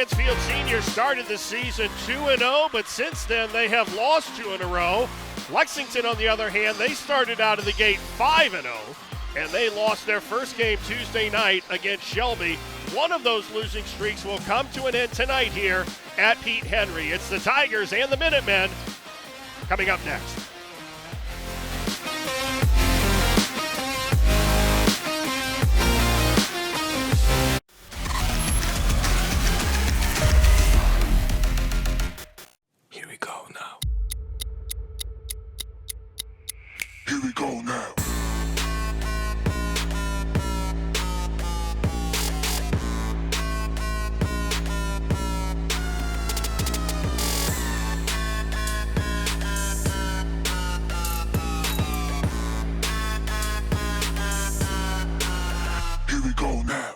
Mansfield Senior started the season 2-0, but since then they have lost 2 in a row. Lexington, on the other hand, they started out of the gate 5-0, and they lost their first game Tuesday night against Shelby. One of those losing streaks will come to an end tonight here at Pete Henry. It's the Tigers and the Minutemen coming up next. Here we go now. Here we go now. Here we go now.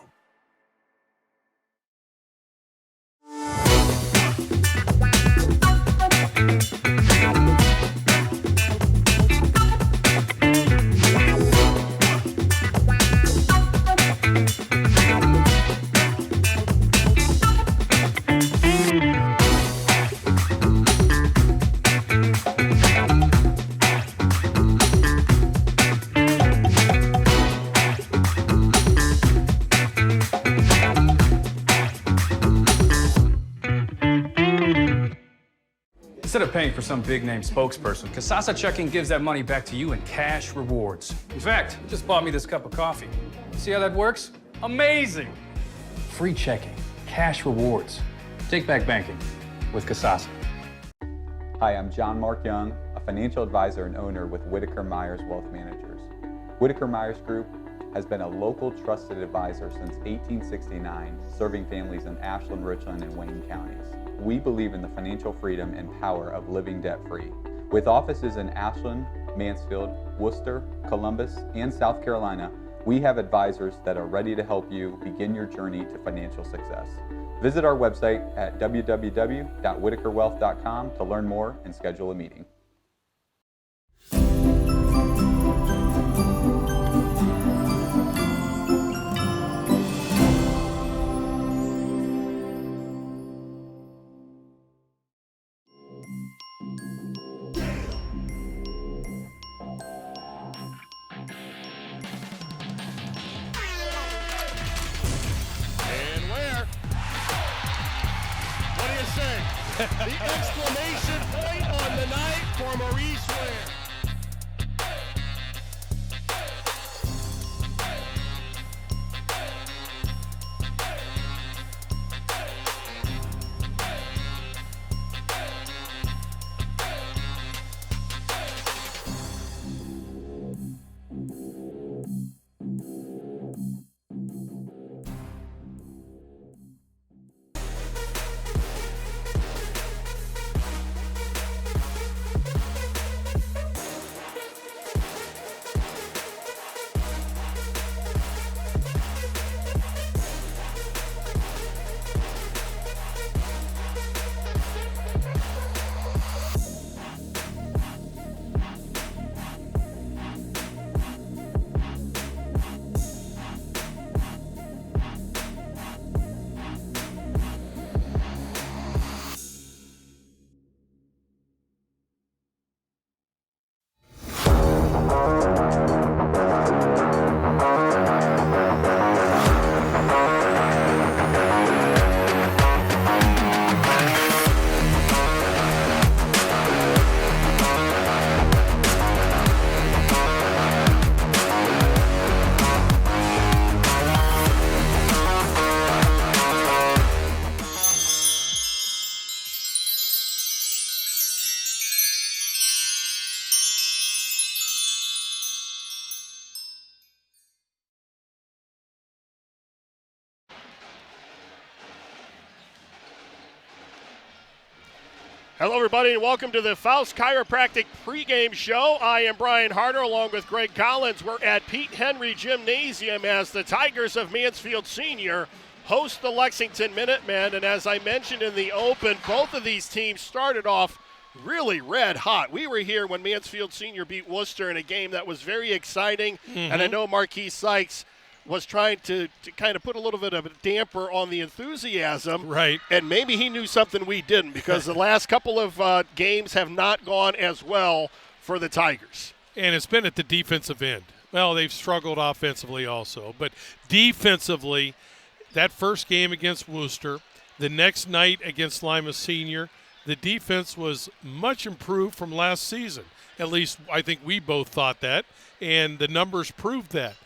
Instead of paying for some big-name spokesperson, Kasasa Checking gives that money back to you in cash rewards. In fact, it just bought me this cup of coffee. See how that works? Amazing! Free checking, cash rewards. Take back banking with Kasasa. Hi, I'm John Mark Young, a financial advisor and owner with Whitaker-Myers Wealth Managers. Whitaker-Myers Group has been a local trusted advisor since 1869, serving families in Ashland, Richland, and Wayne counties. We believe in the financial freedom and power of living debt-free. With offices in Ashland, Mansfield, Worcester, Columbus, and South Carolina, we have advisors that are ready to help you begin your journey to financial success. Visit our website at www.whitakerwealth.com to learn more and schedule a meeting. The exclamation point on the night for Maurice Ware. Hello, everybody, and welcome to the Faust Chiropractic pregame show. I am Brian Harder, along with Greg Collins. We're at Pete Henry Gymnasium as the Tigers of Mansfield Senior host the Lexington Minutemen. And as I mentioned in the open, both of these teams started off really red hot. We were here when Mansfield Senior beat Worcester in a game that was very exciting. And I know Marquise Sykes was trying to kind of put a little bit of a damper on the enthusiasm. Right. And maybe he knew something we didn't, because the last couple of games have not gone as well for the Tigers. And it's been at the defensive end. Well, they've struggled offensively also. But defensively, that first game against Worcester, the next night against Lima Senior, the defense was much improved from last season. At least I think we both thought that, and the numbers proved that.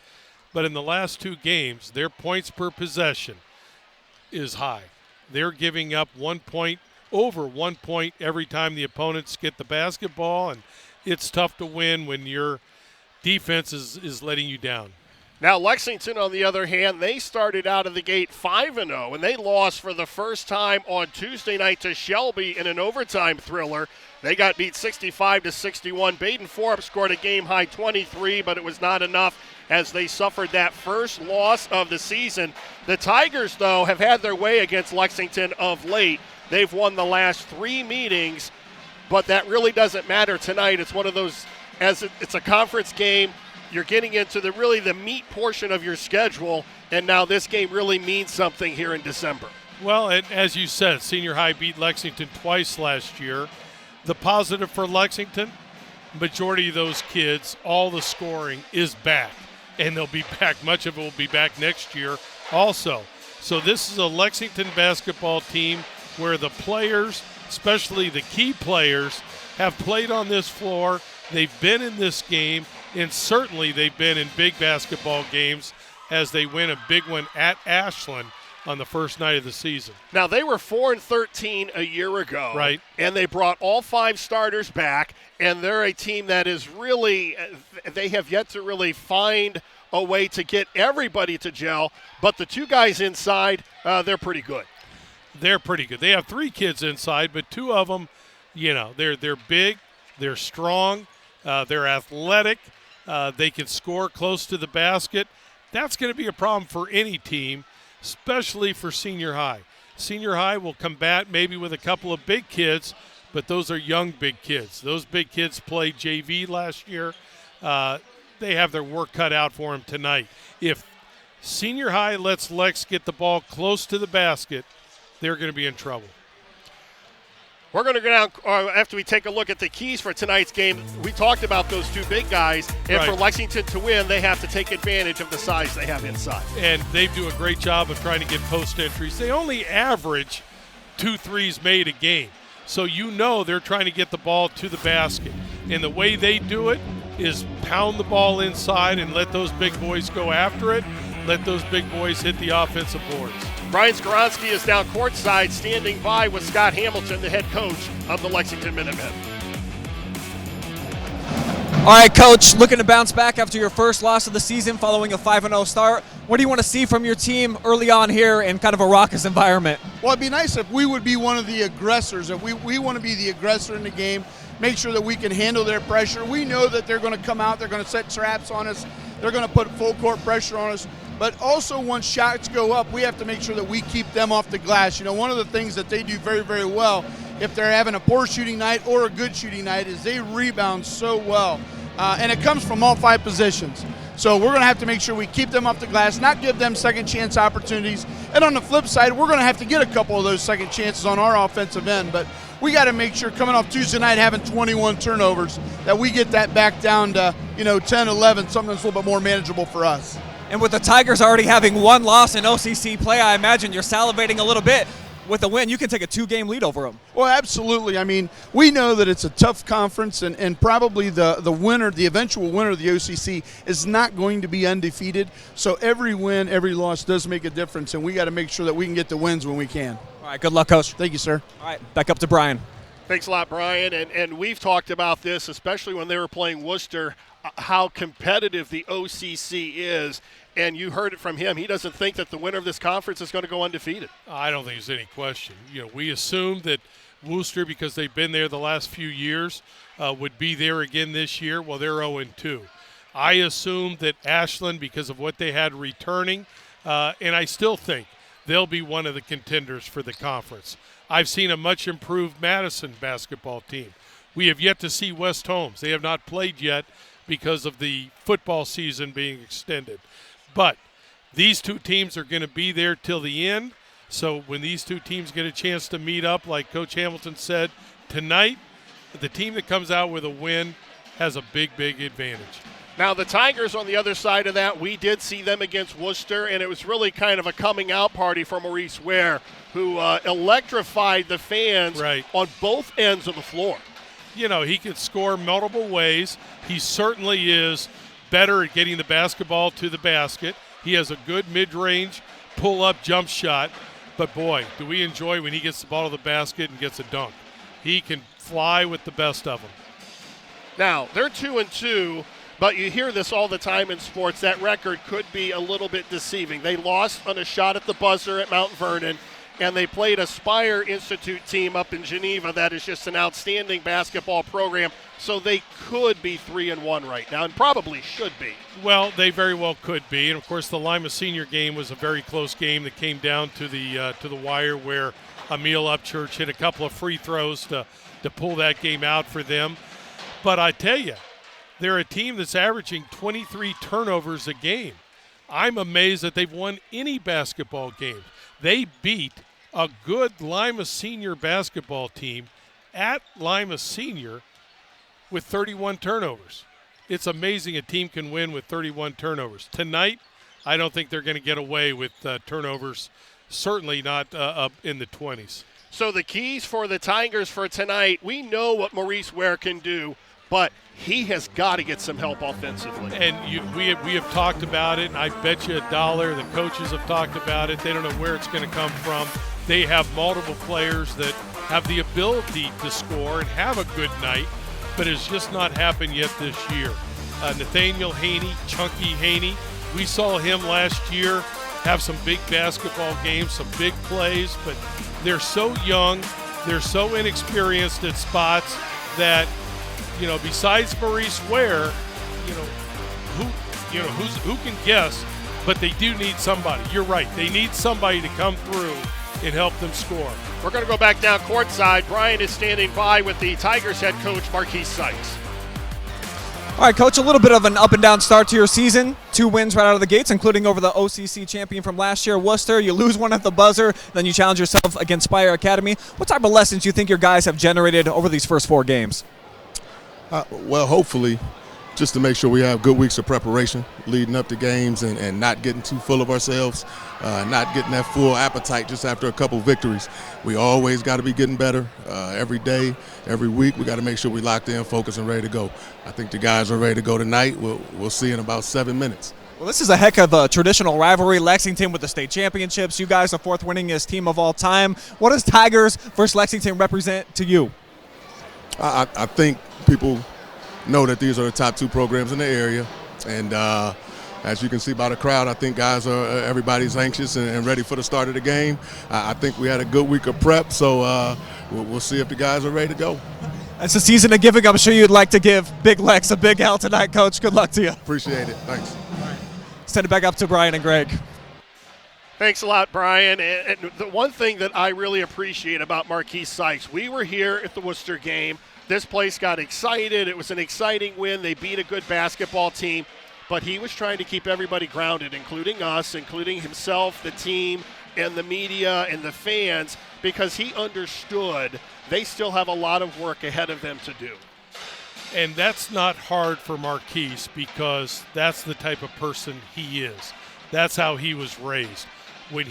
But in the last two games, their points per possession is high. They're giving up over 1 point every time the opponents get the basketball, and it's tough to win when your defense is letting you down. Now, Lexington, on the other hand, they started out of the gate 5-0, and they lost for the first time on Tuesday night to Shelby in an overtime thriller. They got beat 65-61. Baden Forbes scored a game-high 23, but it was not enough as they suffered that first loss of the season. The Tigers, though, have had their way against Lexington of late. They've won the last 3 meetings, but that really doesn't matter tonight. It's one of those, it's a conference game. You're getting into the meat portion of your schedule, and now this game really means something here in December. Well, and as you said, Senior High beat Lexington twice last year. The positive for Lexington, majority of those kids, all the scoring is back, and they'll be back. Much of it will be back next year also. So this is a Lexington basketball team where the players, especially the key players, have played on this floor. They've been in this game, and certainly they've been in big basketball games as they win a big one at Ashland on the first night of the season. Now, they were 4-13 a year ago. Right. And they brought all 5 starters back, and they're a team that is really, they have yet to really find a way to get everybody to gel, but the 2 guys inside, they're pretty good. They're pretty good. They have 3 kids inside, but 2 of them, they're big, they're strong, they're athletic, they can score close to the basket. That's going to be a problem for any team, especially for Senior High. Senior High will combat maybe with a couple of big kids, but those are young big kids. Those big kids played JV last year. They have their work cut out for them tonight. If Senior High lets Lex get the ball close to the basket, they're going to be in trouble. We're going to go down after we take a look at the keys for tonight's game. We talked about those 2 big guys, and right. For Lexington to win, they have to take advantage of the size they have inside. And they do a great job of trying to get post entries. They only average 2 threes made a game. So they're trying to get the ball to the basket. And the way they do it is pound the ball inside and let those big boys go after it. Let those big boys hit the offensive boards. Brian Skoronski is down courtside, standing by with Scott Hamilton, the head coach of the Lexington Minutemen. All right, Coach, looking to bounce back after your first loss of the season following a 5-0 start. What do you want to see from your team early on here in kind of a raucous environment? Well, it'd be nice if we would be one of the aggressors. If we want to be the aggressor in the game, make sure that we can handle their pressure. We know that they're going to come out, they're going to set traps on us, they're going to put full court pressure on us. But also once shots go up, we have to make sure that we keep them off the glass. One of the things that they do very, very well, if they're having a poor shooting night or a good shooting night, is they rebound so well. And it comes from all 5 positions. So we're going to have to make sure we keep them off the glass, not give them second chance opportunities. And on the flip side, we're going to have to get a couple of those second chances on our offensive end. But we got to make sure coming off Tuesday night having 21 turnovers that we get that back down to, 10, 11, something that's a little bit more manageable for us. And with the Tigers already having 1 loss in OCC play, I imagine you're salivating a little bit. With a win, you can take a 2-game lead over them. Well, absolutely. I mean, we know that it's a tough conference, and probably the winner, the eventual winner of the OCC, is not going to be undefeated. So every win, every loss does make a difference, and we got to make sure that we can get the wins when we can. All right, good luck, Coach. Thank you, sir. All right, back up to Brian. Thanks a lot, Brian. And we've talked about this, especially when they were playing Worcester, how competitive the OCC is. And you heard it from him. He doesn't think that the winner of this conference is going to go undefeated. I don't think there's any question. We assumed that Worcester, because they've been there the last few years, would be there again this year. Well, they're 0-2. I assumed that Ashland, because of what they had returning, and I still think they'll be one of the contenders for the conference. I've seen a much improved Madison basketball team. We have yet to see West Holmes. They have not played yet because of the football season being extended. But These two teams are going to be there till the end. So when these two teams get a chance to meet up, like Coach Hamilton said, tonight, the team that comes out with a win has a big, big advantage. Now, the Tigers on the other side of that, we did see them against Worcester, and it was really kind of a coming-out party for Maurice Ware, who electrified the fans on both ends of the floor. You know, he can score multiple ways. He certainly is better at getting the basketball to the basket. He has a good mid-range pull-up jump shot. But, boy, do we enjoy when he gets the ball to the basket and gets a dunk. He can fly with the best of them. Now, they're 2-2. But you hear this all the time in sports. That record could be a little bit deceiving. They lost on a shot at the buzzer at Mount Vernon, and they played a Spire Institute team up in Geneva that is just an outstanding basketball program. So they could be 3-1 right now, and probably should be. Well, they very well could be. And, of course, the Lima Senior game was a very close game that came down to the wire, where Emil Upchurch hit a couple of free throws to pull that game out for them. But I tell you, they're a team that's averaging 23 turnovers a game. I'm amazed that they've won any basketball game. They beat a good Lima Senior basketball team at Lima Senior with 31 turnovers. It's amazing a team can win with 31 turnovers. Tonight, I don't think they're going to get away with turnovers, certainly not up in the 20s. So the keys for the Tigers for tonight, we know what Maurice Ware can do, but he has got to get some help offensively. And we have talked about it, and I bet you $1 the coaches have talked about it. They don't know where it's going to come from. They have multiple players that have the ability to score and have a good night, but it's just not happened yet this year. Nathaniel Haney, Chunky Haney, we saw him last year have some big basketball games, some big plays, but they're so young, they're so inexperienced at spots that, you know, besides Maurice Ware, who can guess? But they do need somebody. You're right. They need somebody to come through and help them score. We're going to go back down courtside. Brian is standing by with the Tigers head coach, Marquise Sykes. All right, Coach, a little bit of an up-and-down start to your season. 2 wins right out of the gates, including over the OCC champion from last year, Worcester. You lose one at the buzzer, then you challenge yourself against Spire Academy. What type of lessons do you think your guys have generated over these first 4 games? Well, hopefully, just to make sure we have good weeks of preparation leading up to games and not getting too full of ourselves, not getting that full appetite just after a couple victories. We always got to be getting better every day, every week. We got to make sure we locked in, focused, and ready to go. I think the guys are ready to go tonight. We'll see in about 7 minutes. Well, this is a heck of a traditional rivalry. Lexington with the state championships. You guys are 4th winningest team of all time. What does Tigers versus Lexington represent to you? I think people know that these are the top 2 programs in the area, and as you can see by the crowd, I think everybody's anxious and ready for the start of the game. I think we had a good week of prep, so we'll see if the guys are ready to go. It's a season of giving. I'm sure you'd like to give Big Lex a big L tonight, Coach. Good luck to you. Appreciate it. Thanks. Send it back up to Brian and Greg. Thanks a lot, Brian. And the one thing that I really appreciate about Marquise Sykes, we were here at the Worcester game. This place got excited. It was an exciting win. They beat a good basketball team. But he was trying to keep everybody grounded, including us, including himself, the team, and the media and the fans, because he understood they still have a lot of work ahead of them to do. And that's not hard for Marquise, because that's the type of person he is. That's how he was raised. When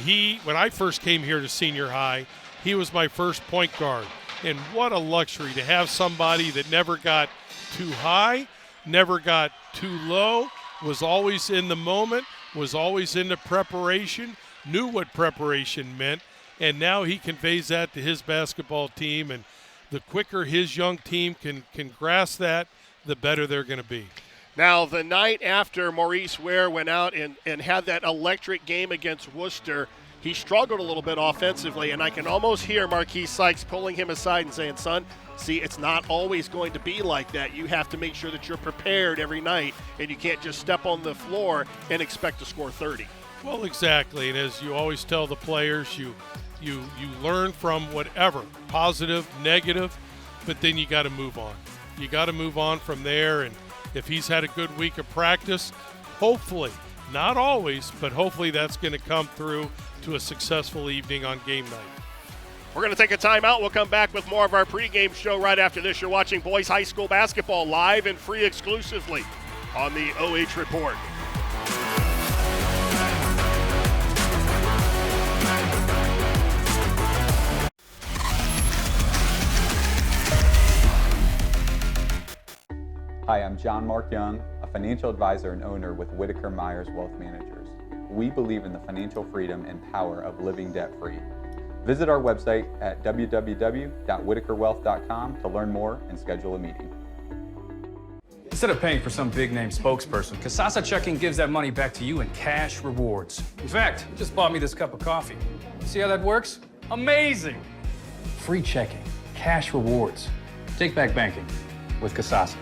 I first came here to senior high, he was my first point guard. And what a luxury to have somebody that never got too high, never got too low, was always in the moment, was always into preparation, knew what preparation meant, and now he conveys that to his basketball team. And the quicker his young team can grasp that, the better they're going to be. Now, the night after Maurice Ware went out and had that electric game against Worcester, he struggled a little bit offensively, and I can almost hear Marquise Sykes pulling him aside and saying, son, see, it's not always going to be like that. You have to make sure that you're prepared every night, and you can't just step on the floor and expect to score 30. Well, exactly, and as you always tell the players, you learn from whatever, positive, negative, but then you got to move on. You got to move on from there, and if he's had a good week of practice, hopefully Not always, but hopefully that's going to come through to a successful evening on game night. We're going to take a timeout. We'll come back with more of our pregame show right after this. You're watching boys high school basketball live and free exclusively on the OH Report. Hi, I'm John Mark Young, a financial advisor and owner with Whitaker-Myers Wealth Managers. We believe in the financial freedom and power of living debt-free. Visit our website at www.whitakerwealth.com to learn more and schedule a meeting. Instead of paying for some big-name spokesperson, Kasasa Checking gives that money back to you in cash rewards. In fact, you just bought me this cup of coffee. See how that works? Amazing! Free checking, cash rewards. Take back banking with Kasasa.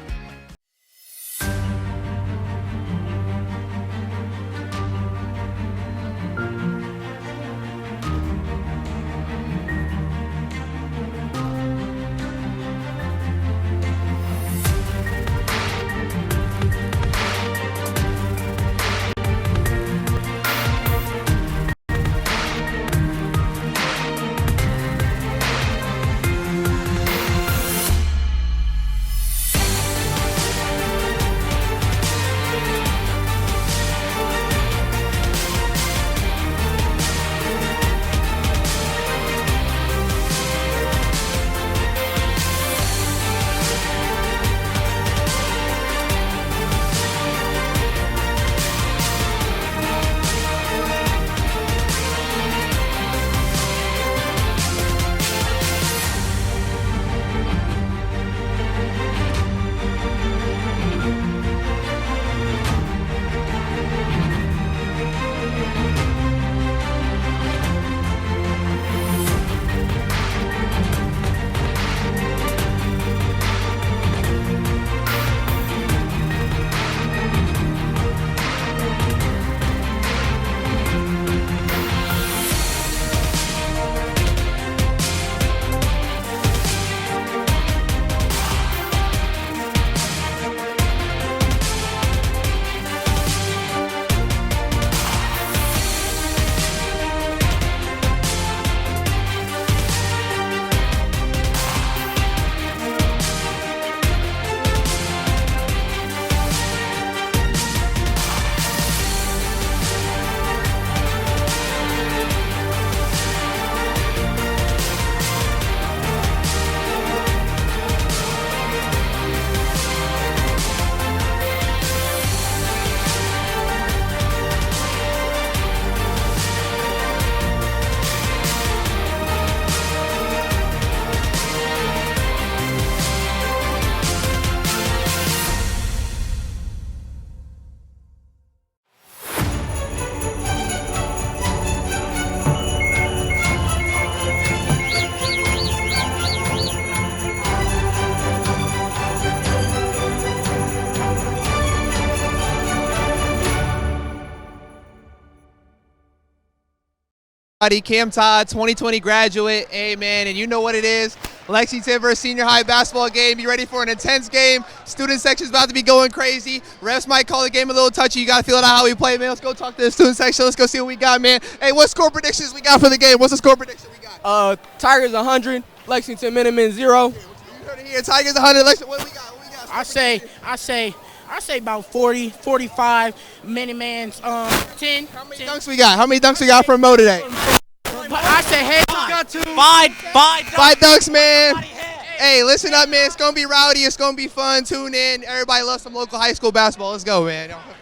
Cam Todd, 2020 graduate, amen, and you know what it is. Lexington versus Senior High basketball game. You ready for an intense game? Student section's about to be going crazy. Refs might call the game a little touchy. You got to feel it out how we play, man. Let's go talk to the student section. Let's go see what we got, man. Hey, what score predictions we got for the game? What's the score prediction we got? Tigers 100, Lexington Minutemen 0. You heard it here. Tigers 100, Lexington. What we got? I say about 40, 45, Minutemen's 10. How many dunks we got? How many dunks we got from Mo today? I say hey. Five dunks, man. Hey, listen up, man. It's going to be rowdy. It's going to be fun. Tune in. Everybody loves some local high school basketball. Let's go, man. Have fun.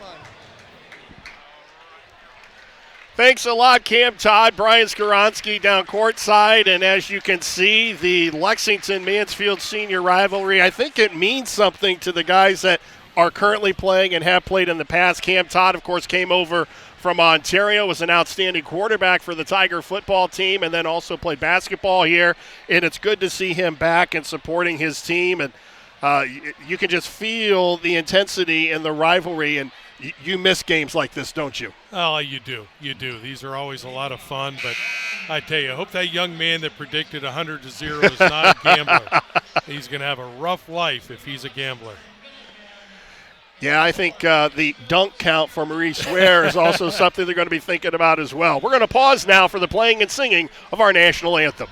Thanks a lot, Cam Todd. Brian Skoronsky down courtside. And as you can see, the Lexington-Mansfield Senior rivalry, I think it means something to the guys that are currently playing and have played in the past. Cam Todd, of course, came over from Ontario, was an outstanding quarterback for the Tiger football team, and then also played basketball here. And it's good to see him back and supporting his team. And you can just feel the intensity and the rivalry. And you miss games like this, don't you? Oh, you do. You do. These are always a lot of fun. But I tell you, I hope that young man that predicted 100-0 is not a gambler. He's going to have a rough life if he's a gambler. Yeah, I think the dunk count for Maurice Ware is also something they're going to be thinking about as well. We're going to pause now for the playing and singing of our national anthem.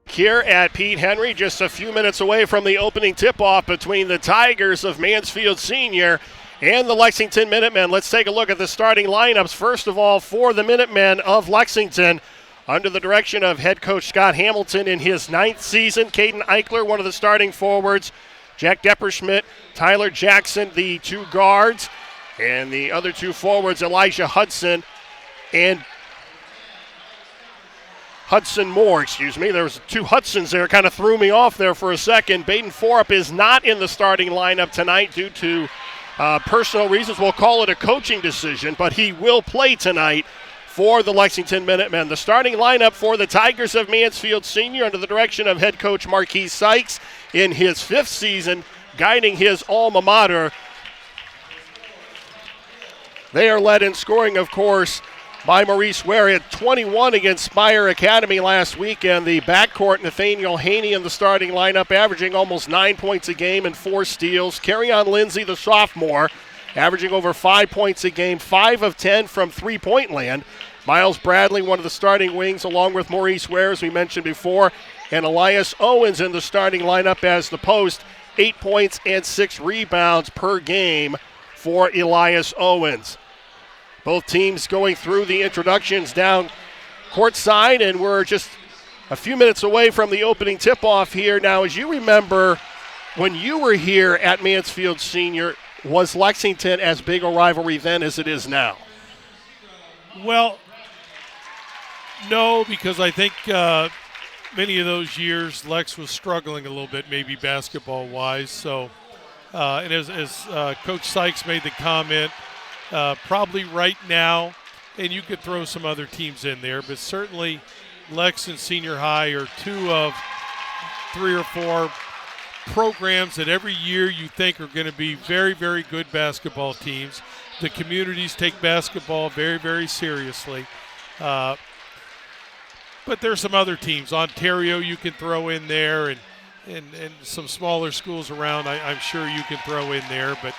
Here at Pete Henry, just a few minutes away from the opening tip-off between the Tigers of Mansfield Senior and the Lexington Minutemen. Let's take a look at the starting lineups. First of all, for the Minutemen of Lexington, under the direction of head coach Scott Hamilton in his 9th season, Caden Eichler, one of the starting forwards, Jack Depperschmidt, Tyler Jackson, the 2 guards, and the other 2 forwards, Elijah Hudson and Hudson Moore, There was 2 Hudsons there, kind of threw me off there for a second. Baden Forup is not in the starting lineup tonight due to personal reasons. We'll call it a coaching decision, but he will play tonight for the Lexington Minutemen. The starting lineup for the Tigers of Mansfield Senior under the direction of head coach Marquis Sykes in his 5th season, guiding his alma mater. They are led in scoring, of course, by Maurice Ware at 21 against Spire Academy last weekend. The backcourt, Nathaniel Haney in the starting lineup, averaging almost 9 points a game and 4 steals. Carryon Lindsay, the sophomore, averaging over 5 points a game, 5 of 10 from three-point land. Miles Bradley, one of the starting wings, along with Maurice Ware, as we mentioned before, and Elias Owens in the starting lineup as the post, 8 points and 6 rebounds per game for Elias Owens. Both teams going through the introductions down courtside, and we're just a few minutes away from the opening tip-off here. Now, as you remember, when you were here at Mansfield Senior, was Lexington as big a rivalry then as it is now? Well, no, because I think many of those years Lex was struggling a little bit, maybe basketball-wise. So, and as Coach Sykes made the comment, probably right now, and you could throw some other teams in there, but certainly Lex and Senior High are 2 of 3 or 4 programs that every year you think are going to be very, very good basketball teams. The communities take basketball very, very seriously. But there's some other teams. Ontario you can throw in there, and some smaller schools around I'm sure you can throw in there, but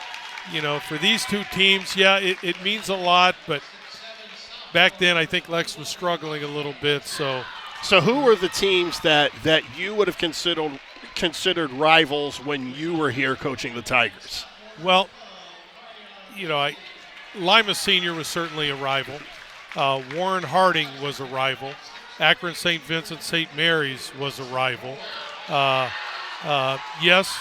for these 2 teams, yeah, it means a lot, but back then I think Lex was struggling a little bit. So who were the teams that you would have considered rivals when you were here coaching the Tigers? Well, Lima Senior was certainly a rival. Warren Harding was a rival. Akron St. Vincent St. Mary's was a rival. Yes.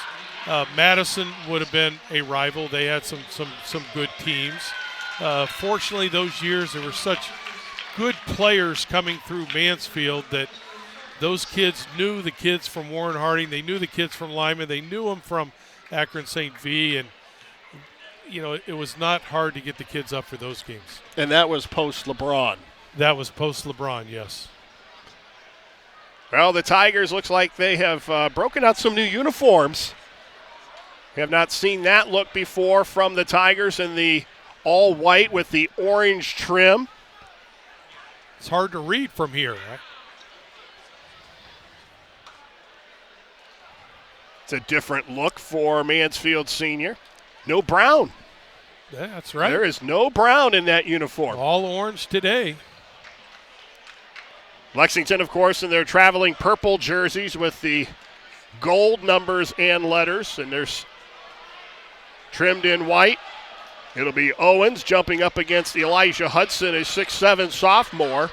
Madison would have been a rival. They had some good teams. Fortunately, those years there were such good players coming through Mansfield that those kids knew the kids from Warren Harding. They knew the kids from Lyman. They knew them from Akron St. V. And, it was not hard to get the kids up for those games. And that was post-LeBron. That was post-LeBron, yes. Well, the Tigers looks like they have broken out some new uniforms. Have not seen that look before from the Tigers in the all white with the orange trim. It's hard to read from here. Right? It's a different look for Mansfield Senior. No brown. Yeah, that's right. There is no brown in that uniform. All orange today. Lexington, of course, in their traveling purple jerseys with the gold numbers and letters, and there's trimmed in white. It'll be Owens jumping up against Elijah Hudson, a 6'7" sophomore.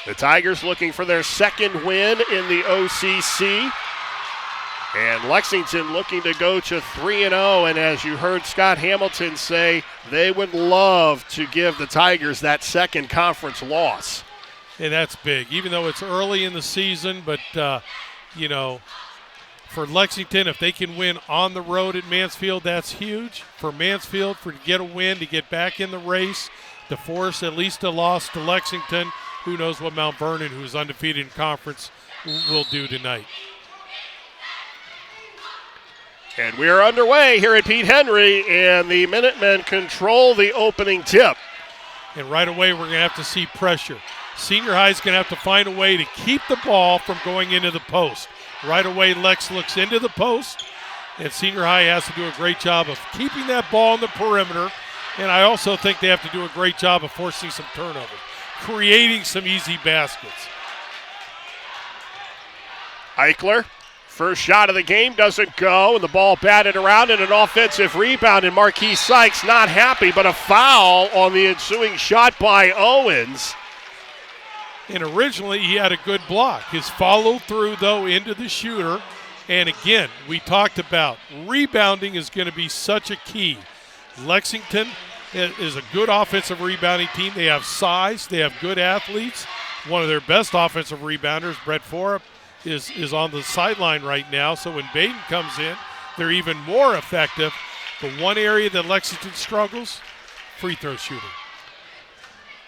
The Tigers looking for their second win in the OCC. And Lexington looking to go to 3-0. And as you heard Scott Hamilton say, they would love to give the Tigers that second conference loss. And that's big, even though it's early in the season. But, for Lexington, if they can win on the road at Mansfield, that's huge. For Mansfield, to get a win, to get back in the race, to force at least a loss to Lexington. Who knows what Mount Vernon, who's undefeated in conference, will do tonight. And we are underway here at Pete Henry, and the Minutemen control the opening tip. And right away, we're going to have to see pressure. Senior High is going to have to find a way to keep the ball from going into the post. Right away, Lex looks into the post, and Senior High has to do a great job of keeping that ball in the perimeter. And I also think they have to do a great job of forcing some turnovers, creating some easy baskets. Eichler, first shot of the game doesn't go, and the ball batted around in an offensive rebound, and Marquis Sykes not happy, but a foul on the ensuing shot by Owens. And originally he had a good block. His follow through, though, into the shooter. And again, we talked about rebounding is going to be such a key. Lexington is a good offensive rebounding team. They have size. They have good athletes. One of their best offensive rebounders, Brett Forup, is on the sideline right now. So when Baden comes in, they're even more effective. The one area that Lexington struggles, free throw shooting.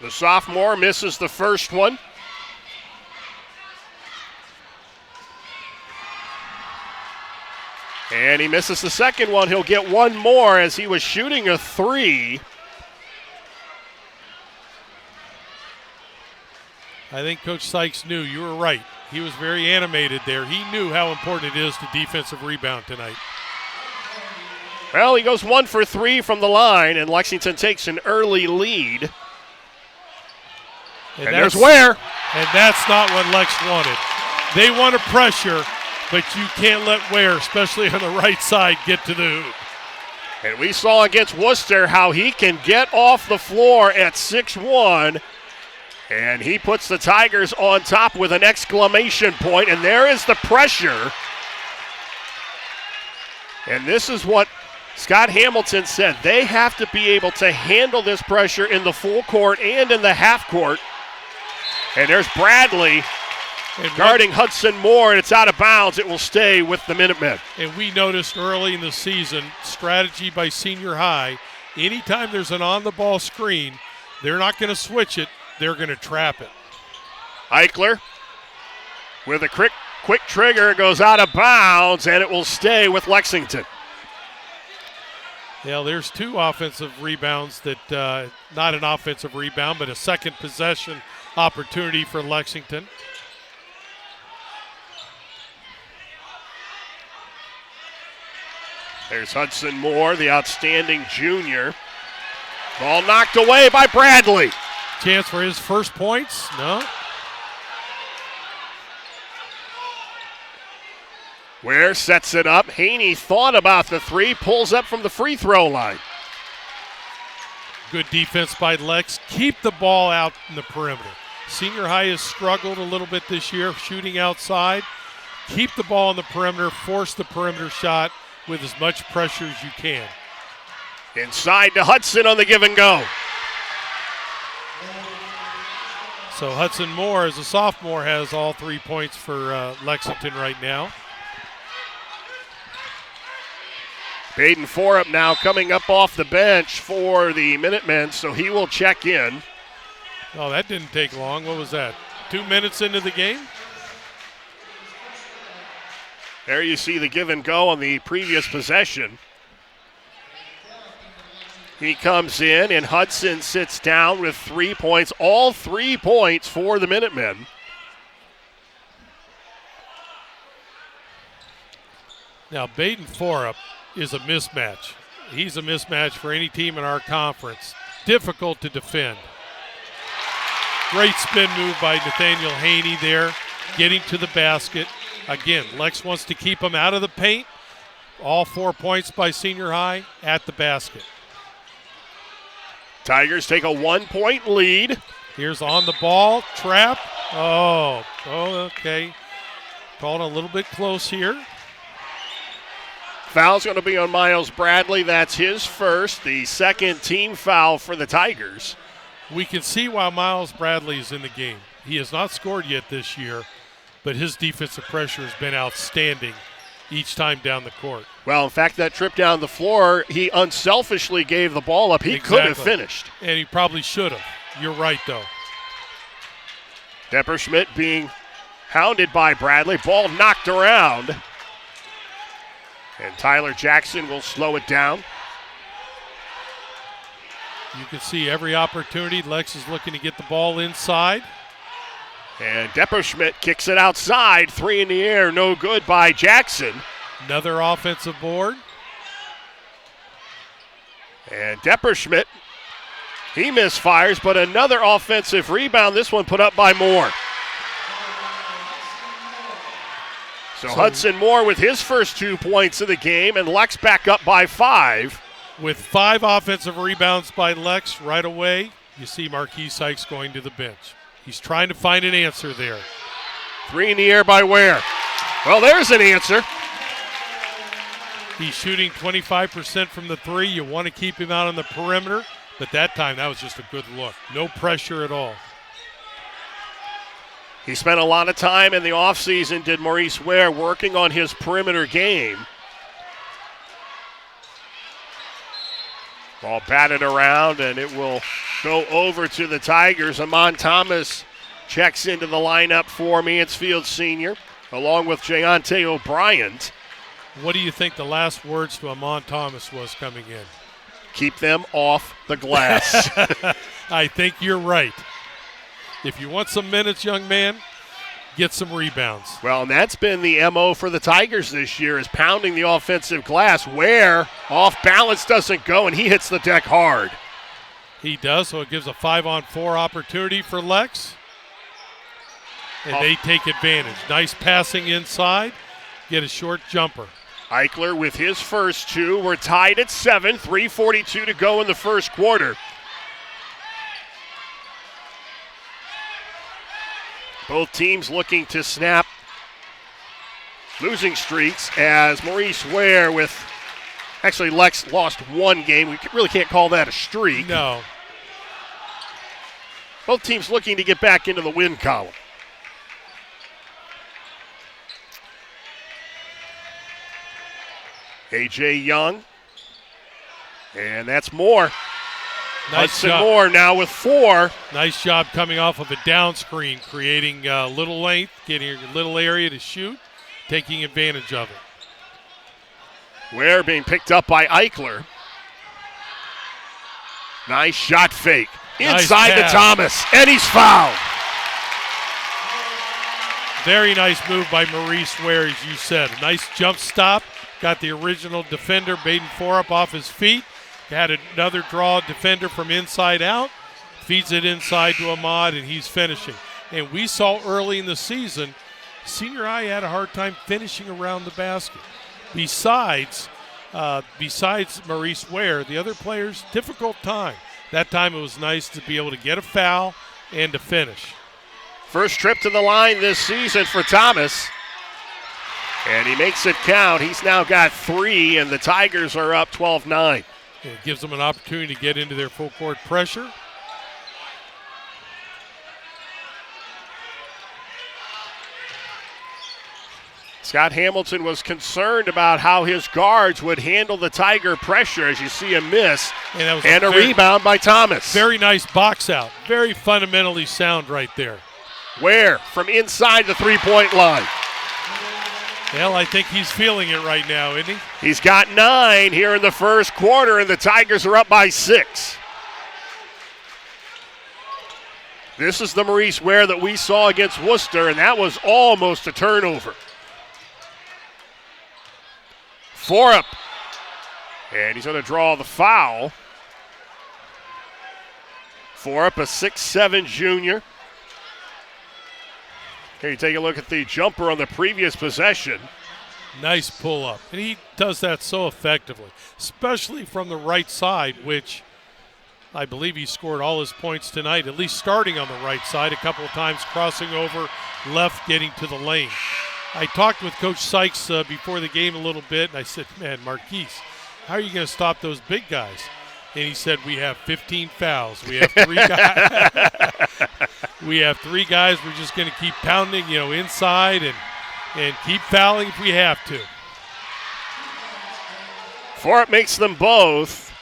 The sophomore misses the first one. And he misses the second one. He'll get one more as he was shooting a three. I think Coach Sykes knew. You were right. He was very animated there. He knew how important it is to defensive rebound tonight. Well, he goes 1 for 3 from the line, and Lexington takes an early lead. And there's Ware. And that's not what Lex wanted. They want to pressure, but you can't let Ware, especially on the right side, get to the hoop. And we saw against Worcester how he can get off the floor at 6'1", and he puts the Tigers on top with an exclamation point, and there is the pressure. And this is what Scott Hamilton said. They have to be able to handle this pressure in the full court and in the half court. And there's Bradley guarding Hudson Moore, and it's out of bounds. It will stay with the Minutemen. And we noticed early in the season, strategy by Senior High, anytime there's an on-the-ball screen, they're not going to switch it. They're going to trap it. Eichler with a quick trigger goes out of bounds, and it will stay with Lexington. Yeah, there's two offensive rebounds that, not an offensive rebound, but a second possession opportunity for Lexington. There's Hudson Moore, the outstanding junior. Ball knocked away by Bradley. Chance for his first points? No. Ware sets it up. Haney thought about the three, pulls up from the free throw line. Good defense by Lex. Keep the ball out in the perimeter. Senior High has struggled a little bit this year shooting outside. Keep the ball in the perimeter, force the perimeter shot with as much pressure as you can. Inside to Hudson on the give and go. So Hudson Moore, as a sophomore, has all 3 points for Lexington right now. Baden Forup now coming up off the bench for the Minutemen, so he will check in. Oh, that didn't take long. What was that? 2 minutes into the game? There you see the give and go on the previous possession. He comes in, and Hudson sits down with 3 points, all 3 points for the Minutemen. Now, Baden Forup is a mismatch. He's a mismatch for any team in our conference. Difficult to defend. Great spin move by Nathaniel Haney there, getting to the basket. Again, Lex wants to keep him out of the paint. All 4 points by Senior High at the basket. Tigers take a 1-point lead. Here's on the ball, trap. Oh, okay. Called a little bit close here. Foul's going to be on Miles Bradley. That's his first, the second team foul for the Tigers. We can see why Miles Bradley is in the game. He has not scored yet this year, but his defensive pressure has been outstanding each time down the court. Well, in fact, that trip down the floor, he unselfishly gave the ball up. He could have finished. And he probably should have. You're right, though. Depperschmidt being hounded by Bradley. Ball knocked around. And Tyler Jackson will slow it down. You can see every opportunity. Lex is looking to get the ball inside. And Depperschmidt kicks it outside. 3 in the air, no good by Jackson. Another offensive board. And Depperschmidt, he misfires, but another offensive rebound. This one put up by Moore. So Hudson Moore with his first 2 points of the game, and Lex back up by 5. With 5 offensive rebounds by Lex right away, you see Marquis Sykes going to the bench. He's trying to find an answer there. 3 in the air by Ware. Well, there's an answer. He's shooting 25% from the 3. You want to keep him out on the perimeter, but that time that was just a good look. No pressure at all. He spent a lot of time in the offseason, did Maurice Ware, working on his perimeter game. Ball batted around, and it will go over to the Tigers. Amon Thomas checks into the lineup for Mansfield Senior, along with Jayante O'Brien. What do you think the last words to Amon Thomas was coming in? Keep them off the glass. I think you're right. If you want some minutes, young man, get some rebounds. Well, and that's been the MO for the Tigers this year, is pounding the offensive glass. Ware off balance doesn't go, and he hits the deck hard. He does, so it gives a 5-on-4 opportunity for Lex. And they take advantage. Nice passing inside. Get a short jumper. Eichler with his first 2. We're tied at 7, 3:42 to go in the first quarter. Both teams looking to snap losing streaks, as Maurice Ware with, actually Lex lost 1 game. We really can't call that a streak. No. Both teams looking to get back into the win column. A.J. Young, and that's Moore. Nice Hudson job. Moore now with 4. Nice job coming off of a down screen, creating a little length, getting a little area to shoot, taking advantage of it. Ware being picked up by Eichler. Nice shot fake. Inside to Thomas, and he's fouled. Very nice move by Maurice Ware, as you said. A nice jump stop. Got the original defender, Baden Forup, off his feet. Had another draw defender from inside out. Feeds it inside to Ahmad, and he's finishing. And we saw early in the season, Senior High had a hard time finishing around the basket. Besides Maurice Ware, the other players, difficult time. That time it was nice to be able to get a foul and to finish. First trip to the line this season for Thomas. And he makes it count. He's now got 3, and the Tigers are up 12-9. It gives them an opportunity to get into their full court pressure. Scott Hamilton was concerned about how his guards would handle the Tiger pressure, as you see a miss and a rebound by Thomas. Very nice box out. Very fundamentally sound right there. Ware from inside the 3-point line. Well, I think he's feeling it right now, isn't he? He's got 9 here in the first quarter, and the Tigers are up by 6. This is the Maurice Ware that we saw against Worcester, and that was almost a turnover. Forup, and he's going to draw the foul. Forup, a 6'7" junior. Here you take a look at the jumper on the previous possession. Nice pull-up, and he does that so effectively, especially from the right side, which I believe he scored all his points tonight, at least starting on the right side, a couple of times crossing over left, getting to the lane. I talked with Coach Sykes before the game a little bit, and I said, man, Marquise, how are you going to stop those big guys? And he said, we have 15 fouls. We have 3 guys. We have 3 guys. We're just going to keep pounding, inside and keep fouling if we have to. Forup makes them both.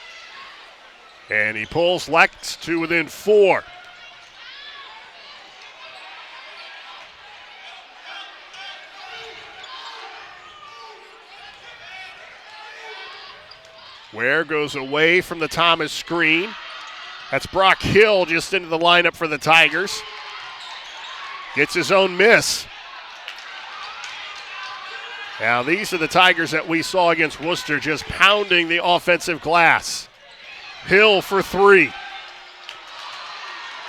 And he pulls Lex to within 4. Ware goes away from the Thomas screen. That's Brock Hill just into the lineup for the Tigers. Gets his own miss. Now these are the Tigers that we saw against Worcester, just pounding the offensive glass. Hill for 3.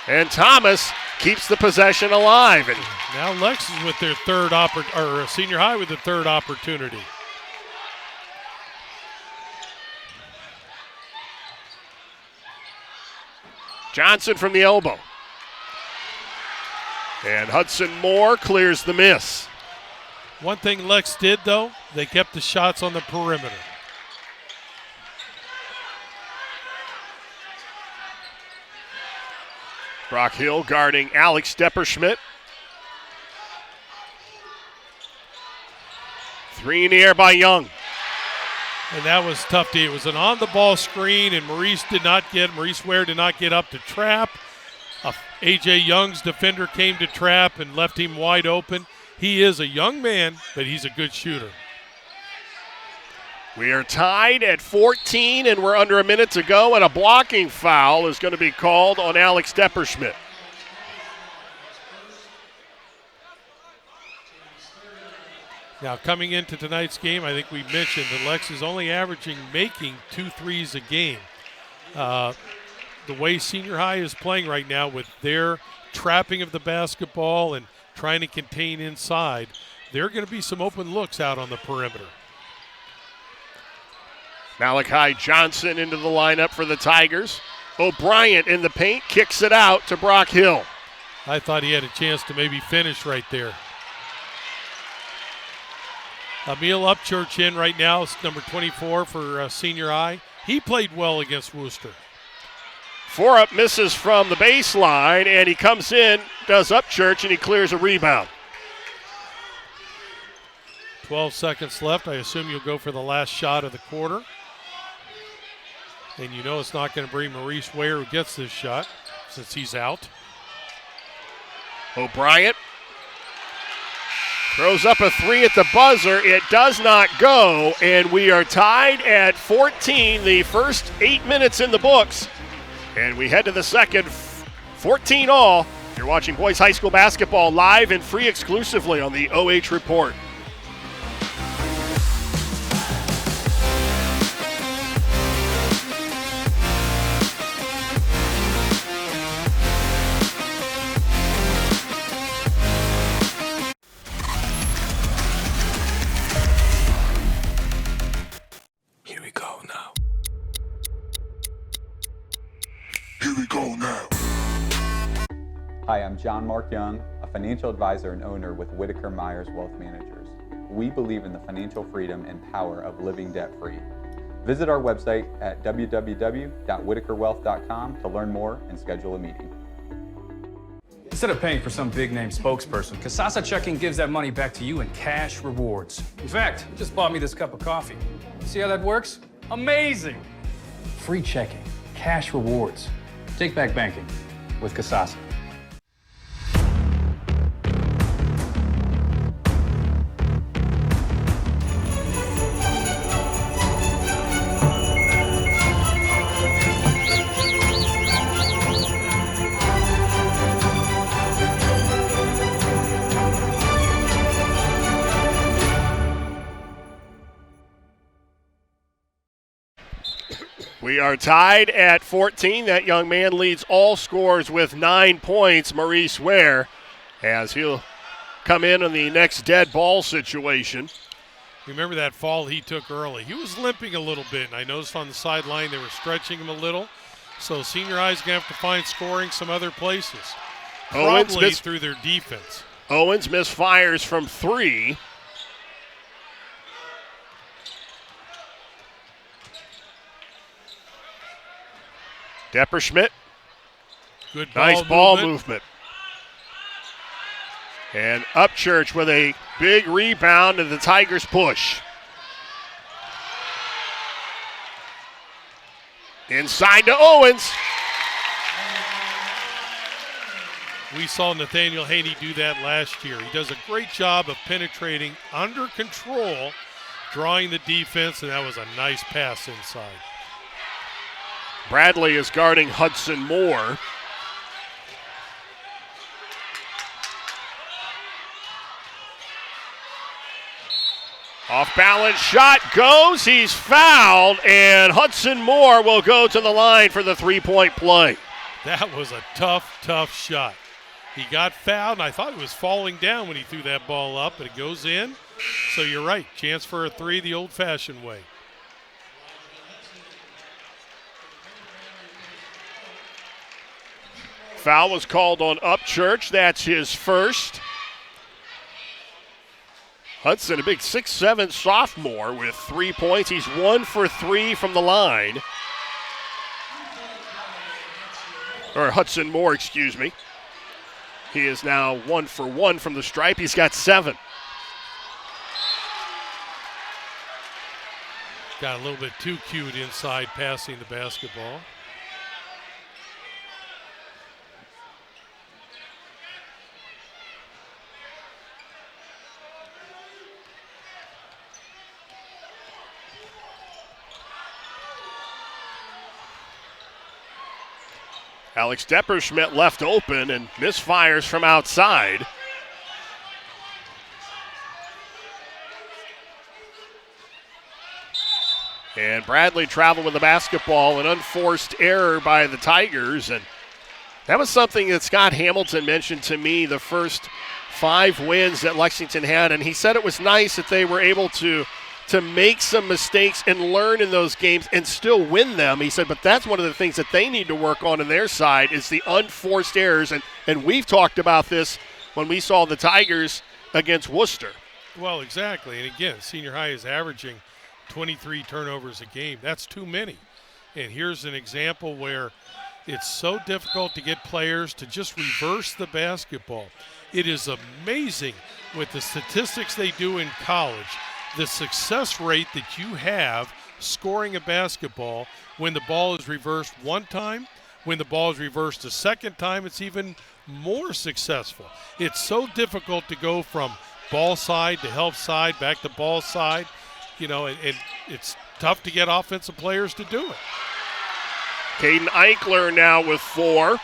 And Thomas keeps the possession alive. And now Lex is with their senior high with the third opportunity. Johnson from the elbow. And Hudson Moore clears the miss. One thing Lex did, though, they kept the shots on the perimeter. Brock Hill guarding Alex Depperschmidt. 3 in the air by Young. And that was tough. It was an on-the-ball screen, and Maurice Ware did not get up to trap. A.J. Young's defender came to trap and left him wide open. He is a young man, but he's a good shooter. We are tied at 14, and we're under a minute to go, and a blocking foul is going to be called on Alex Depperschmidt. Now, coming into tonight's game, I think we mentioned that Lex is only making 2 threes a game. The way senior high is playing right now with their trapping of the basketball and trying to contain inside, there are going to be some open looks out on the perimeter. Malachi Johnson into the lineup for the Tigers. O'Brien in the paint, kicks it out to Brock Hill. I thought he had a chance to maybe finish right there. Emil Upchurch in right now, it's number 24 for senior high. He played well against Worcester. Forup misses from the baseline, and he comes in, does Upchurch, and he clears a rebound. 12 seconds left. I assume you'll go for the last shot of the quarter. And you know it's not going to be Maurice Ware who gets this shot since he's out. O'Brien throws up a 3 at the buzzer. It does not go, and we are tied at 14, the first 8 minutes in the books. And we head to the second, 14 all. You're watching boys high school basketball live and free exclusively on the OH Report. Here we go now. Here we go now. Hi, I'm John Mark Young, a financial advisor and owner with Whitaker-Myers Wealth Managers. We believe in the financial freedom and power of living debt-free. Visit our website at www.whitakerwealth.com to learn more and schedule a meeting. Instead of paying for some big-name spokesperson, Kasasa Checking gives that money back to you in cash rewards. In fact, you just bought me this cup of coffee. See how that works? Amazing! Free checking, cash rewards. Take back banking with Kasasa. We are tied at 14. That young man leads all scores with 9 points, Maurice Ware, as he'll come in on the next dead ball situation. Remember that fall he took early. He was limping a little bit, and I noticed on the sideline they were stretching him a little. So senior high is going to have to find scoring some other places, probably through their defense. Owens misfires from 3. Depperschmidt. Good nice ball movement. And Upchurch with a big rebound, and the Tigers push. Inside to Owens. We saw Nathaniel Haney do that last year. He does a great job of penetrating under control, drawing the defense, and that was a nice pass inside. Bradley is guarding Hudson Moore. Off-balance shot goes. He's fouled, and Hudson Moore will go to the line for the three-point play. That was a tough shot. He got fouled, and I thought he was falling down when he threw that ball up, but it goes in. So you're right, chance for a 3 the old-fashioned way. Foul was called on Upchurch. That's his first. Hudson, a big 6'7" sophomore with 3 points. He's 1 for 3 from the line. Or Hudson Moore, excuse me. He is now 1 for 1 from the stripe. He's got 7. Got a little bit too cute inside passing the basketball. Alex Depperschmidt left open and misfires from outside. And Bradley traveled with the basketball, an unforced error by the Tigers. And that was something that Scott Hamilton mentioned to me the first 5 wins that Lexington had. And he said it was nice that they were able to make some mistakes and learn in those games and still win them. He said, but that's one of the things that they need to work on their side is the unforced errors. And we've talked about this when we saw the Tigers against Worcester. Well, exactly. And again, senior high is averaging 23 turnovers a game. That's too many. And here's an example where it's so difficult to get players to just reverse the basketball. It is amazing with the statistics they do in college, the success rate that you have scoring a basketball when the ball is reversed one time. When the ball is reversed a second time, it's even more successful. It's so difficult to go from ball side to help side, back to ball side, and it's tough to get offensive players to do it. Caden Eichler now with 4.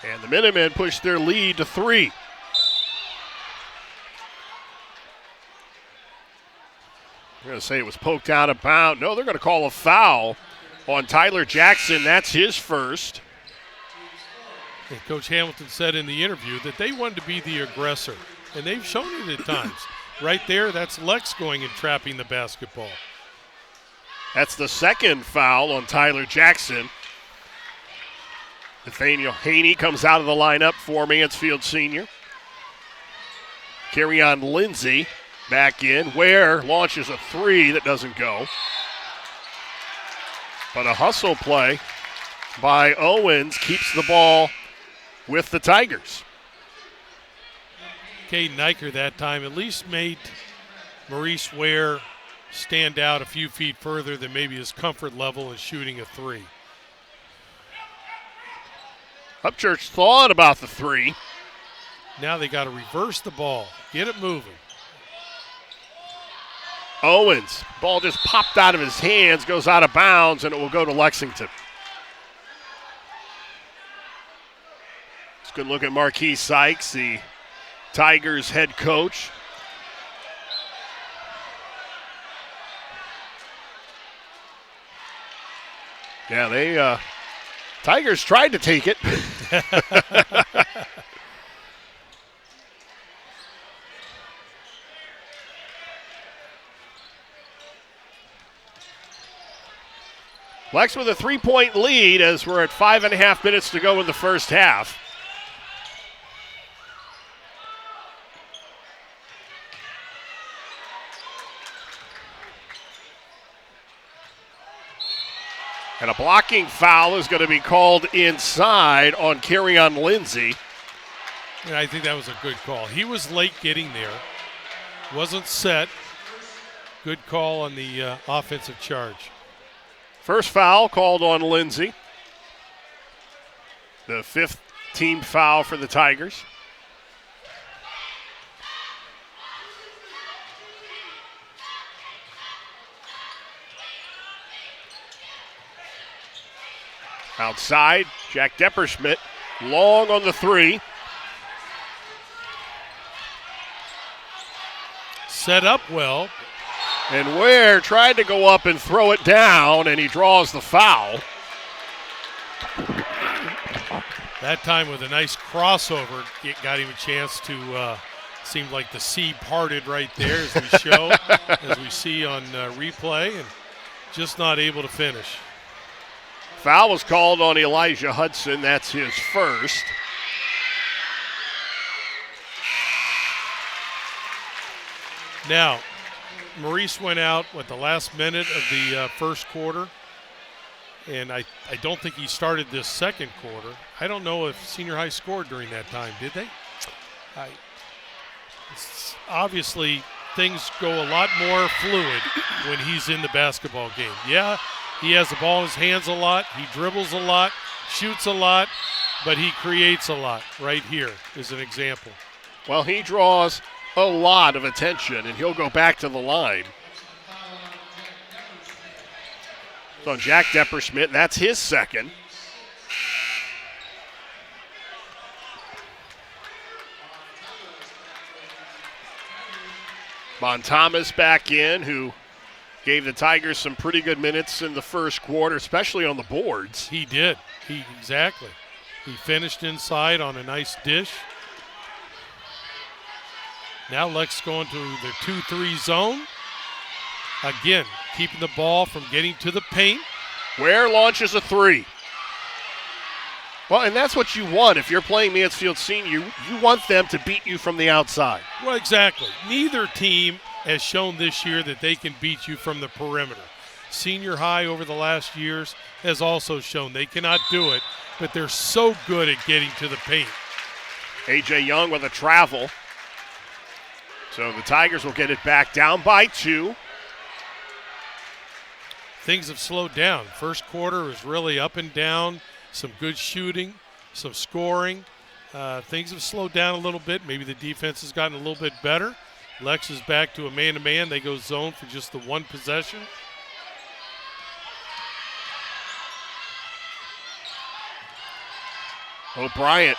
And the Minutemen push their lead to 3. They're going to say it was poked out of bounds. No, they're going to call a foul on Tyler Jackson. That's his first. And Coach Hamilton said in the interview that they wanted to be the aggressor, and they've shown it at times. Right there, that's Lex going and trapping the basketball. That's the second foul on Tyler Jackson. Nathaniel Haney comes out of the lineup for Mansfield Senior. Kerryon Lindsay back in. Ware launches a 3 that doesn't go. But a hustle play by Owens keeps the ball with the Tigers. Caden Eichler that time at least made Maurice Ware stand out a few feet further than maybe his comfort level in shooting a 3. Upchurch thought about the 3. Now they got to reverse the ball, get it moving. Owens, ball just popped out of his hands, goes out of bounds, and it will go to Lexington. Let's go look at Marquis Sykes, the Tigers head coach. Yeah, they Tigers tried to take it. Lex with a 3-point lead as we're at 5.5 minutes to go in the first half. And a blocking foul is going to be called inside on Kerryon Lindsay. And I think that was a good call. He was late getting there. Wasn't set. Good call on the offensive charge. First foul called on Lindsay. The 5th team foul for the Tigers. Outside, Jack Depperschmidt, long on the 3. Set up well. And Ware tried to go up and throw it down, and he draws the foul. That time with a nice crossover, it got him a chance to, seemed like the sea parted right there as we show, as we see on replay, and just not able to finish. Foul was called on Elijah Hudson. That's his first. Now, Maurice went out the last minute of the first quarter, and I don't think he started this second quarter. I don't know if Senior High scored during that time, did they? Obviously, things go a lot more fluid when he's in the basketball game. Yeah, he has the ball in his hands a lot. He dribbles a lot, shoots a lot, but he creates a lot. Right here is an example. Well, he draws a lot of attention, and he'll go back to the line. So Jack Depperschmidt, that's his second. Bon Thomas back in, who gave the Tigers some pretty good minutes in the first quarter, especially on the boards. He did. Exactly. He finished inside on a nice dish. Now Lex going to the 2-3 zone. Again, keeping the ball from getting to the paint. Ware launches a 3. Well, and that's what you want if you're playing Mansfield Senior. You want them to beat you from the outside. Well, exactly. Neither team has shown this year that they can beat you from the perimeter. Senior High over the last years has also shown they cannot do it, but they're so good at getting to the paint. A.J. Young with a travel. So the Tigers will get it back down by 2. Things have slowed down. First quarter was really up and down, some good shooting, some scoring. Things have slowed down a little bit. Maybe the defense has gotten a little bit better. Lex is back to a man-to-man. They go zone for just the one possession. O'Brien.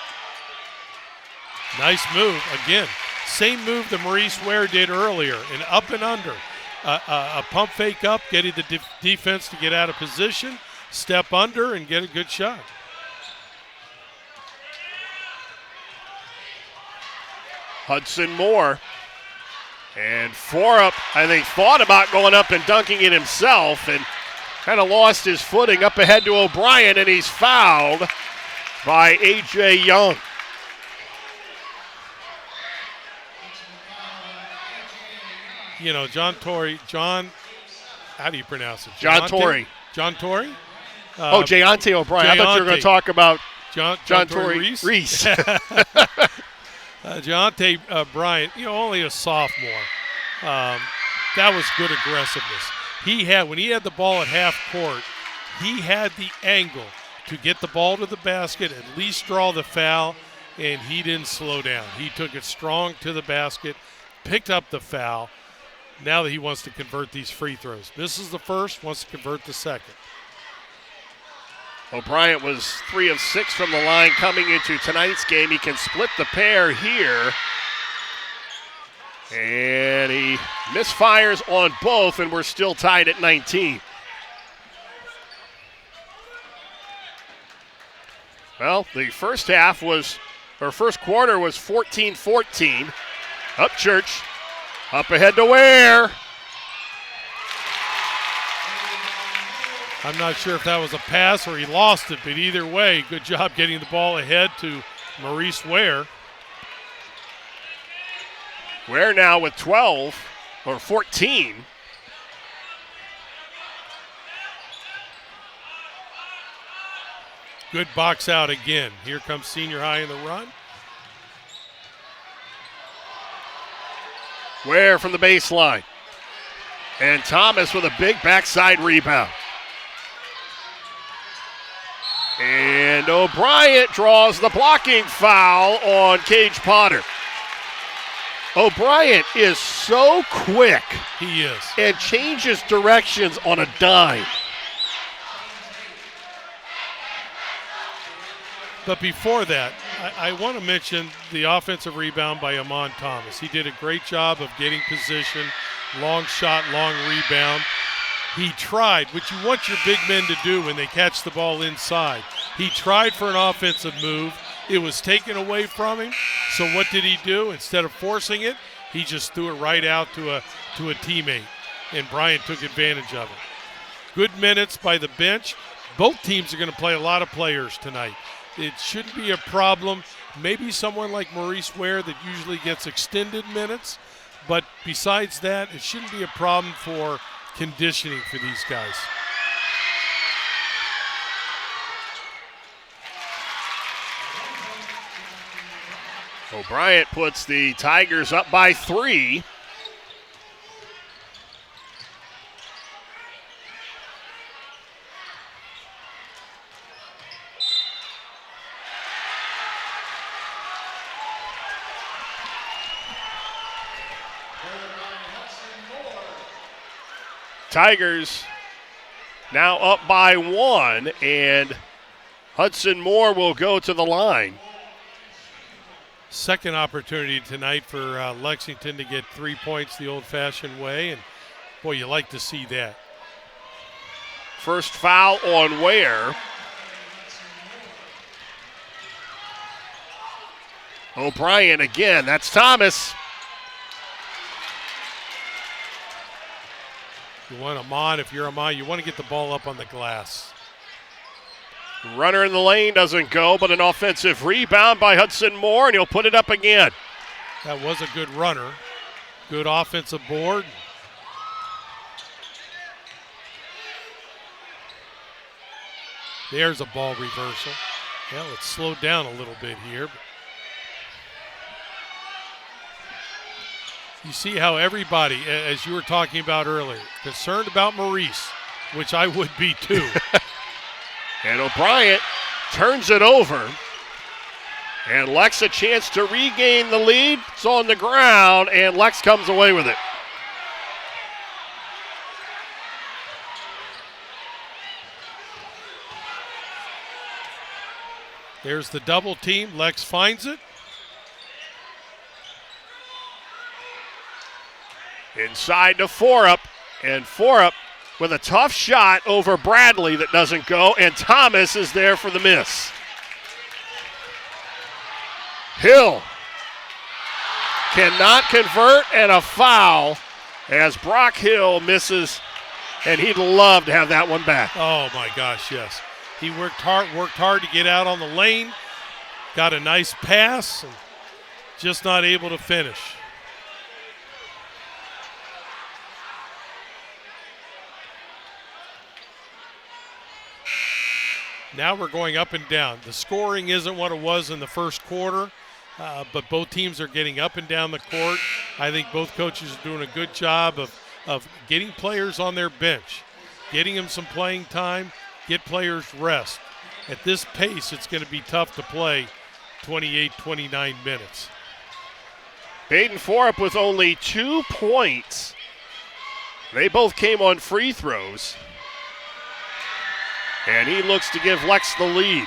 Nice move. Again, same move that Maurice Ware did earlier, an up and under. A pump fake up, getting the defense to get out of position, step under, and get a good shot. Hudson Moore. And Forup, I think, thought about going up and dunking it himself and kind of lost his footing up ahead to O'Brien, and he's fouled by A.J. Young. You know, John, how do you pronounce it? John Torrey. John Torrey? Jayante O'Brien. I thought you were going to talk about John Torrey Reese. Jayante Bryant, only a sophomore. That was good aggressiveness. When he had the ball at half court, he had the angle to get the ball to the basket, at least draw the foul, and he didn't slow down. He took it strong to the basket, picked up the foul. Now that he wants to convert these free throws. Misses the first, wants to convert the second. O'Brien was 3 of 6 from the line coming into tonight's game. He can split the pair here. And he misfires on both, and we're still tied at 19. Well, the first quarter was 14-14. Upchurch, up ahead to Ware. I'm not sure if that was a pass or he lost it, but either way, good job getting the ball ahead to Maurice Ware. Ware now with 12 or 14. Good box out again. Here comes Senior High in the run. Ware from the baseline. And Thomas with a big backside rebound. And O'Brien draws the blocking foul on Cage Potter. O'Brien is so quick. He is. And changes directions on a dime. But before that, I want to mention the offensive rebound by Amon Thomas. He did a great job of getting position, long shot, long rebound. He tried, what you want your big men to do when they catch the ball inside. He tried for an offensive move. It was taken away from him. So what did he do? Instead of forcing it, he just threw it right out to a teammate, and Bryant took advantage of it. Good minutes by the bench. Both teams are going to play a lot of players tonight. It shouldn't be a problem. Maybe someone like Maurice Ware that usually gets extended minutes, but besides that, it shouldn't be a problem for conditioning for these guys. O'Brien puts the Tigers up by 3. Tigers now up by 1, and Hudson Moore will go to the line. Second opportunity tonight for Lexington to get 3 points the old-fashioned way, and boy, you like to see that. First foul on Ware. O'Brien again, that's Thomas. You want Amon, if you're Amon, you want to get the ball up on the glass. Runner in the lane doesn't go, but an offensive rebound by Hudson Moore, and he'll put it up again. That was a good runner. Good offensive board. There's a ball reversal. Yeah, let's slow down a little bit here. You see how everybody, as you were talking about earlier, concerned about Maurice, which I would be too. And O'Brien turns it over. And Lex a chance to regain the lead. It's on the ground, and Lex comes away with it. There's the double team. Lex finds it. Inside to Forup, and Forup with a tough shot over Bradley that doesn't go, and Thomas is there for the miss. Hill cannot convert, and a foul as Brock Hill misses, and he'd love to have that one back. Oh my gosh, yes. He worked hard to get out on the lane, got a nice pass, and just not able to finish. Now we're going up and down. The scoring isn't what it was in the first quarter, but both teams are getting up and down the court. I think both coaches are doing a good job of getting players on their bench, getting them some playing time, get players rest. At this pace, it's going to be tough to play 28, 29 minutes. Baden Forup with only 2 points. They both came on free throws. And he looks to give Lex the lead.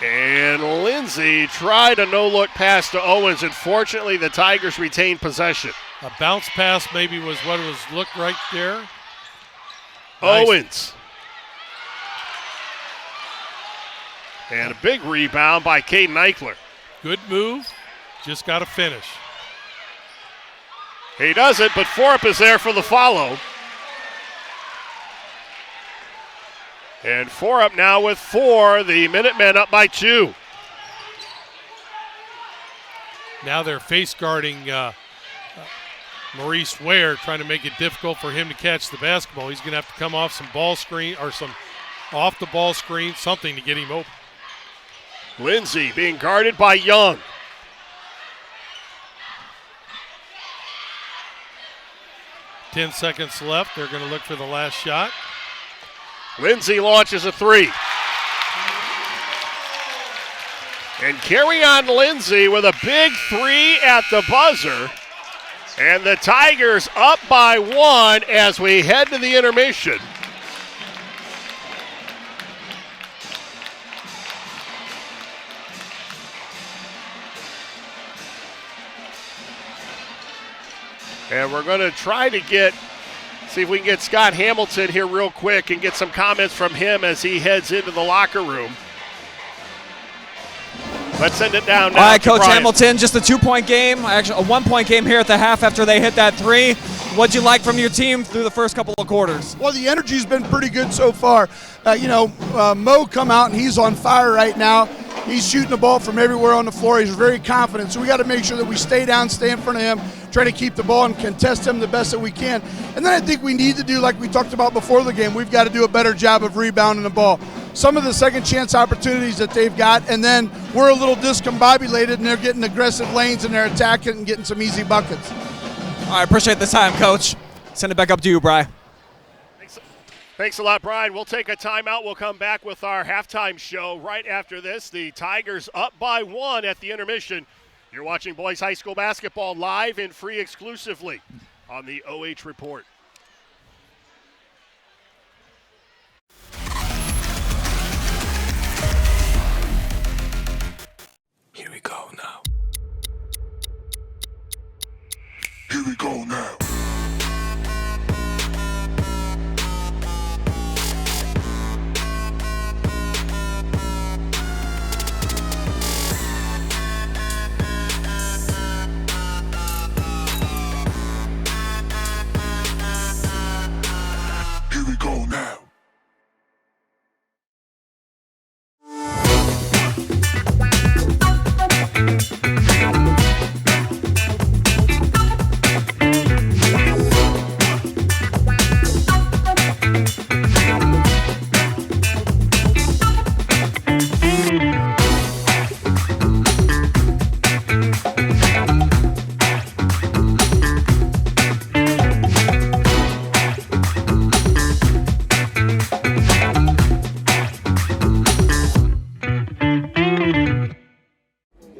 And Lindsay tried a no-look pass to Owens. Unfortunately, the Tigers retained possession. A bounce pass maybe was what it was looked right there. Nice. Owens. And a big rebound by Caden Eichler. Good move. Just got to finish. He does it, but Forup is there for the follow. And Forup now with 4. The Minutemen up by 2. Now they're face guarding Maurice Ware, trying to make it difficult for him to catch the basketball. He's going to have to come off some ball screen or some off the ball screen, something to get him open. Lindsay being guarded by Young. Ten seconds left. They're going to look for the last shot. Lindsay launches a 3. And carry on Lindsay with a big 3 at the buzzer. And the Tigers up by 1 as we head to the intermission. And we're going to try to see if we can get Scott Hamilton here real quick and get some comments from him as he heads into the locker room. Let's send it down now. All right, Coach Brian. Hamilton, just a 2-point game, actually a 1-point game here at the half after they hit that 3. What'd you like from your team through the first couple of quarters? Well, the energy's been pretty good so far. Mo come out and he's on fire right now. He's shooting the ball from everywhere on the floor. He's very confident. So we got to make sure that we stay down, stay in front of him, try to keep the ball and contest him the best that we can. And then I think we need to do, like we talked about before the game, we've got to do a better job of rebounding the ball. Some of the second chance opportunities that they've got, and then we're a little discombobulated and they're getting aggressive lanes and they're attacking and getting some easy buckets. All right, appreciate the time, Coach. Send it back up to you, Bri. Thanks a lot, Brian. We'll take a timeout. We'll come back with our halftime show right after this. The Tigers up by 1 at the intermission. You're watching boys high school basketball live and free exclusively on the OH Report. Here we go now. Here we go now. Here we go now.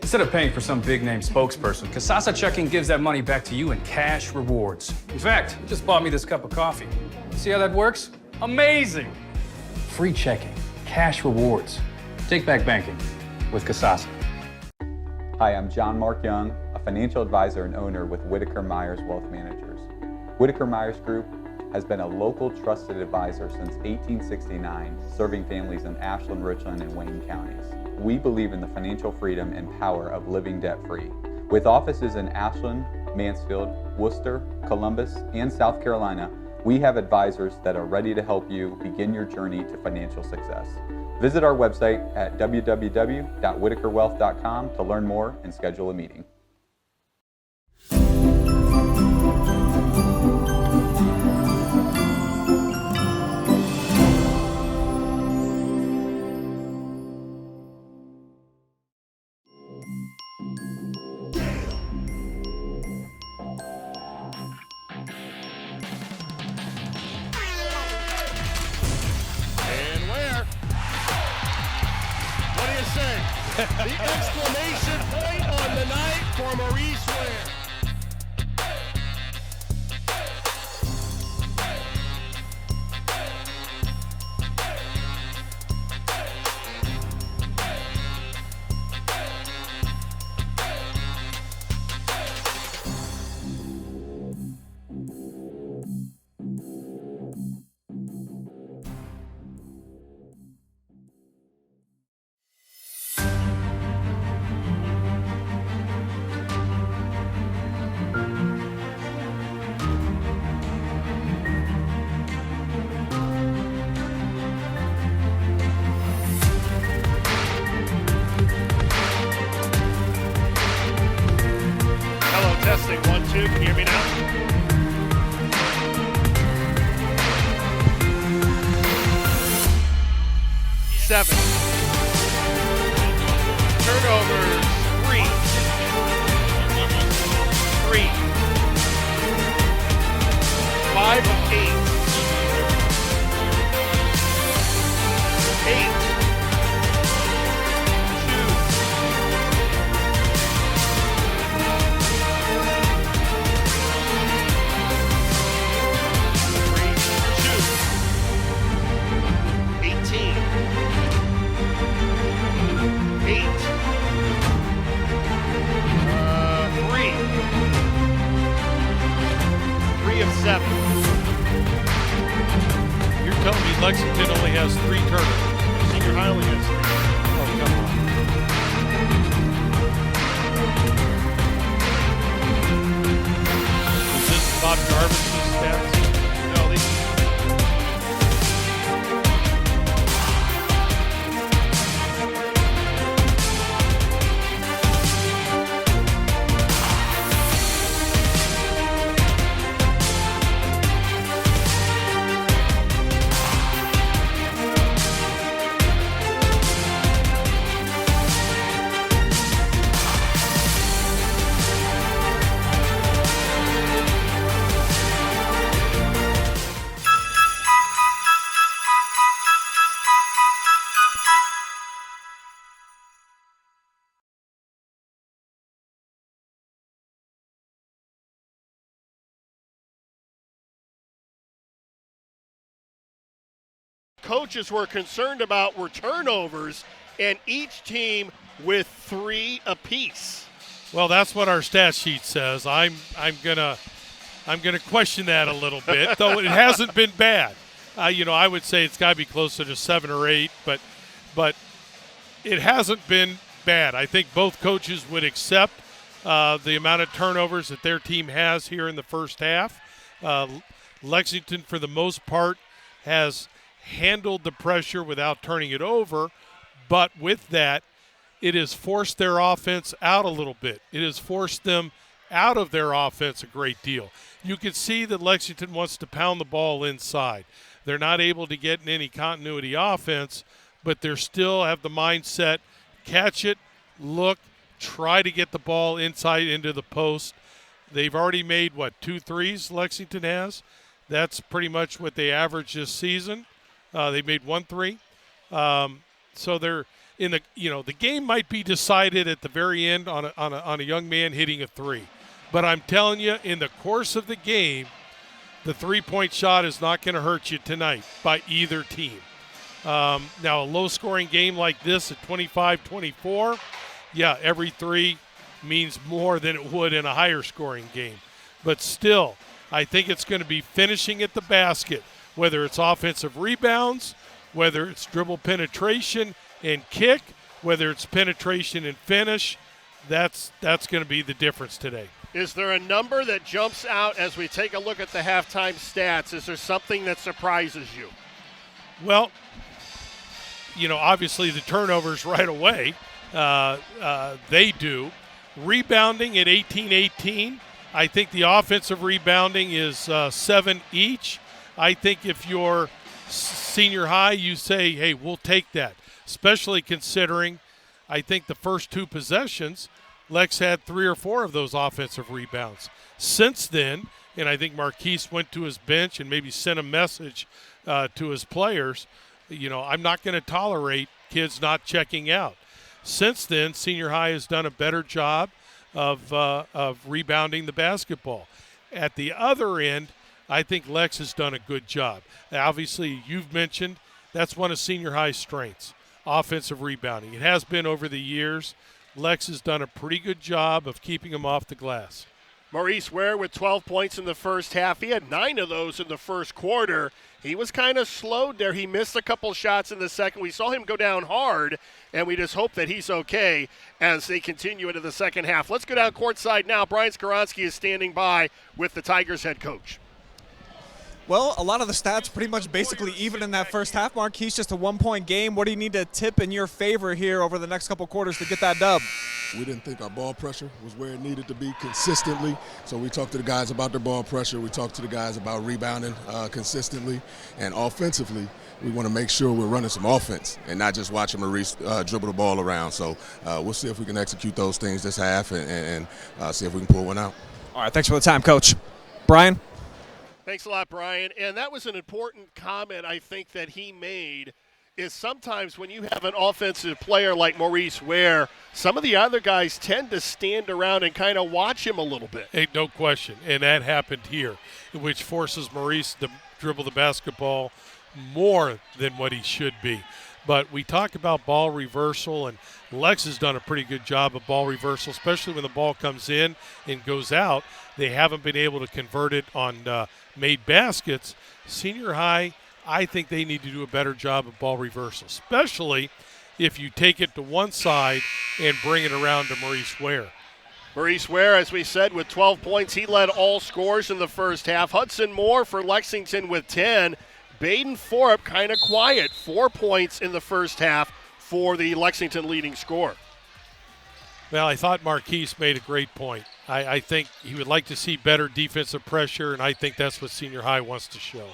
Instead of paying for some big-name spokesperson, Kasasa Checking gives that money back to you in cash rewards. In fact, you just bought me this cup of coffee. See how that works? Amazing! Free checking, cash rewards. Take back banking with Kasasa. Hi, I'm John Mark Young, a financial advisor and owner with Whitaker-Myers Wealth Managers. Whitaker-Myers Group has been a local trusted advisor since 1869, serving families in Ashland, Richland, and Wayne counties. We believe in the financial freedom and power of living debt-free. With offices in Ashland, Mansfield, Worcester, Columbus, and South Carolina, we have advisors that are ready to help you begin your journey to financial success. Visit our website at www.whitakerwealth.com to learn more and schedule a meeting. The exclamation point on the night for Maurice Ware. Testing 1, 2. Can you hear me now? Seven. Turnovers. 3. 5 of 8. 8. 3 of 7. You're telling me Lexington only has 3 turnovers? Senior high only has 3. Oh, come on. Is this Bob Jarvis's stats? No, they coaches were concerned about were turnovers, and each team with 3 apiece. Well, that's what our stat sheet says. I'm gonna question that a little bit, though it hasn't been bad. I would say it's got to be closer to 7 or 8, but it hasn't been bad. I think both coaches would accept the amount of turnovers that their team has here in the first half. Lexington, for the most part, has handled the pressure without turning it over, but with that, it has forced their offense out a little bit. It has forced them out of their offense a great deal. You can see that Lexington wants to pound the ball inside. They're not able to get in any continuity offense, but they still have the mindset, catch it, look, try to get the ball inside into the post. They've already made, 2 threes Lexington has? That's pretty much what they averaged this season. They made 1 3. So they're in the game might be decided at the very end on a young man hitting a 3. But I'm telling you, in the course of the game, the 3-point shot is not going to hurt you tonight by either team. Now, a low-scoring game like this at 25-24, yeah, every 3 means more than it would in a higher-scoring game. But still, I think it's going to be finishing at the basket, whether it's offensive rebounds, whether it's dribble penetration and kick, whether it's penetration and finish. That's going to be the difference today. Is there a number that jumps out as we take a look at the halftime stats? Is there something that surprises you? Well, obviously the turnovers right away, they do. Rebounding at 18-18, I think the offensive rebounding is 7 each. I think if you're senior high, you say, hey, we'll take that, especially considering I think the first 2 possessions, Lex had 3 or 4 of those offensive rebounds. Since then, and I think Marquise went to his bench and maybe sent a message to his players, I'm not going to tolerate kids not checking out. Since then, senior high has done a better job of rebounding the basketball. At the other end, I think Lex has done a good job. Obviously, you've mentioned that's one of senior high's strengths, offensive rebounding. It has been over the years. Lex has done a pretty good job of keeping him off the glass. Maurice Ware with 12 points in the first half. He had 9 of those in the first quarter. He was kind of slowed there. He missed a couple shots in the second. We saw him go down hard, and we just hope that he's okay as they continue into the second half. Let's go down courtside now. Brian Skoronski is standing by with the Tigers head coach. Well, a lot of the stats pretty much basically even in that first half, Marquise. Just a 1-point game. What do you need to tip in your favor here over the next couple quarters to get that dub? We didn't think our ball pressure was where it needed to be consistently, so we talked to the guys about their ball pressure. We talked to the guys about rebounding consistently, and offensively, we want to make sure we're running some offense and not just watching Maurice dribble the ball around. So we'll see if we can execute those things this half and see if we can pull one out. All right, thanks for the time, Coach. Brian? Thanks a lot, Brian. And that was an important comment, I think, that he made, is sometimes when you have an offensive player like Maurice Ware, some of the other guys tend to stand around and kind of watch him a little bit. Hey, no question. And that happened here, which forces Maurice to dribble the basketball more than what he should be. But we talk about ball reversal, and Lex has done a pretty good job of ball reversal, especially when the ball comes in and goes out. They haven't been able to convert it on made baskets. Senior high, I think they need to do a better job of ball reversal, especially if you take it to one side and bring it around to Maurice Ware. Maurice Ware, as we said, with 12 points. He led all scorers in the first half. Hudson Moore for Lexington with 10. Baden Forup kind of quiet, 4 points in the first half for the Lexington leading scorer. Well, I thought Marquise made a great point. I think he would like to see better defensive pressure, and I think that's what senior high wants to show.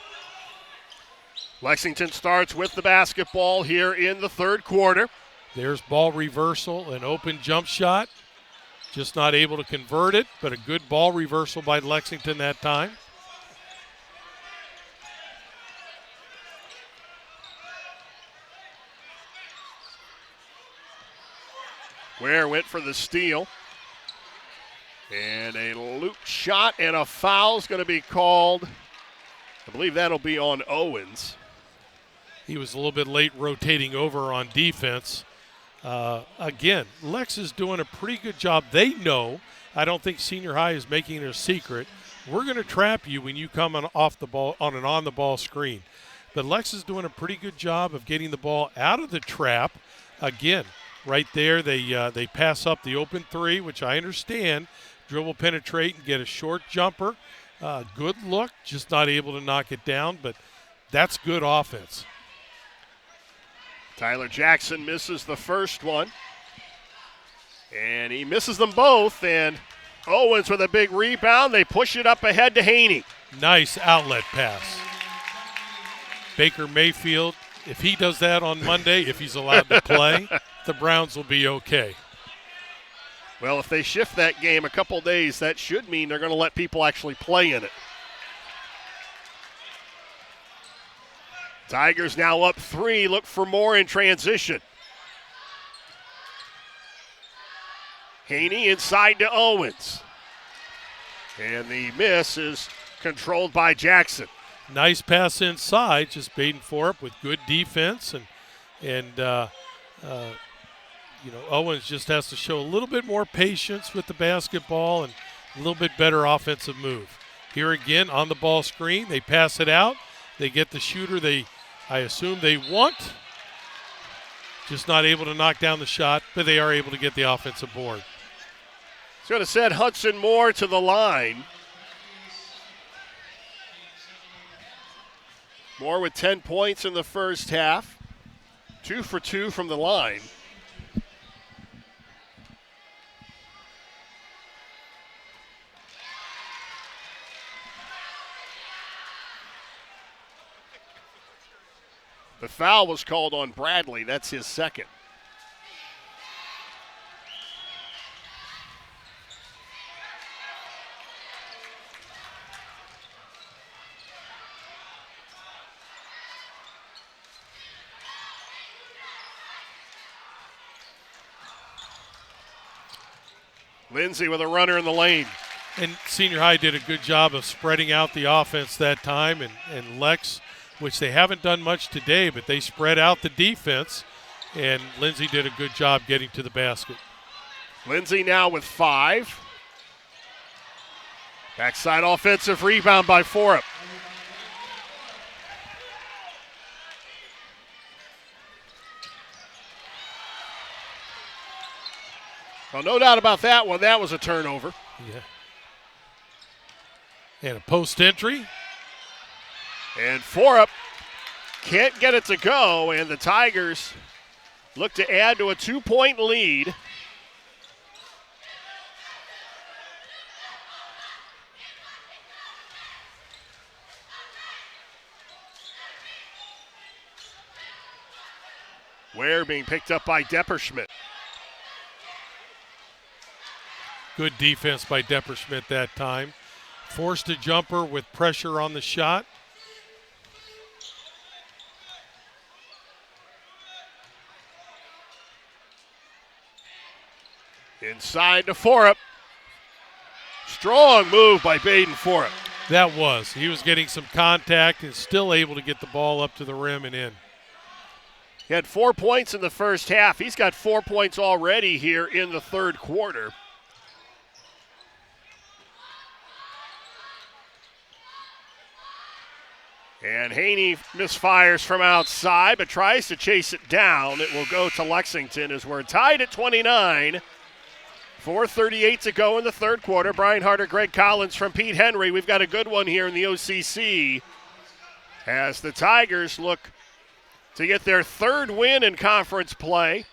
Lexington starts with the basketball here in the third quarter. There's ball reversal, an open jump shot. Just not able to convert it, but a good ball reversal by Lexington that time. Ware went for the steal. And a loop shot and a foul is going to be called. I believe that'll be on Owens. He was a little bit late rotating over on defense. Again, Lex is doing a pretty good job. They know. I don't think senior high is making it a secret. We're going to trap you when you come off the ball on an on-the-ball screen. But Lex is doing a pretty good job of getting the ball out of the trap. Again, right there, they pass up the open three, which I understand. Dribble, penetrate, and get a short jumper. Good look, just not able to knock it down, but that's good offense. Tyler Jackson misses the first one. And he misses them both, and Owens with a big rebound. They push it up ahead to Haney. Nice outlet pass. Baker Mayfield, if he does that on Monday, if he's allowed to play, the Browns will be okay. Well, if they shift that game a couple days, that should mean they're going to let people actually play in it. Tigers now up 3, look for more in transition. Haney inside to Owens. And the miss is controlled by Jackson. Nice pass inside, just Baden Forup with good defense, and Owens just has to show a little bit more patience with the basketball and a little bit better offensive move. Here again on the ball screen, they pass it out. They get the shooter I assume they want. Just not able to knock down the shot, but they are able to get the offensive board. It's going to send Hudson Moore to the line. Moore with 10 points in the first half. 2 for 2 from the line. The foul was called on Bradley. That's his second. Lindsay with a runner in the lane. And senior high did a good job of spreading out the offense that time, and Lex, which they haven't done much today, but they spread out the defense, and Lindsay did a good job getting to the basket. Lindsay now with 5. Backside offensive rebound by Forup. Well, no doubt about that one. That was a turnover. Yeah. And a post entry. And Forup can't get it to go, and the Tigers look to add to a 2-point lead. Ware being picked up by Depperschmidt. Good defense by Depperschmidt that time. Forced a jumper with pressure on the shot. Inside to Forup. Strong move by Baden Forup. That was. He was getting some contact and still able to get the ball up to the rim and in. He had 4 points in the first half. He's got 4 points already here in the third quarter. And Haney misfires from outside, but tries to chase it down. It will go to Lexington as we're tied at 29. 4:38 to go in the third quarter. Brian Harder, Greg Collins from Pete Henry. We've got a good one here in the OCC as the Tigers look to get their third win in conference play.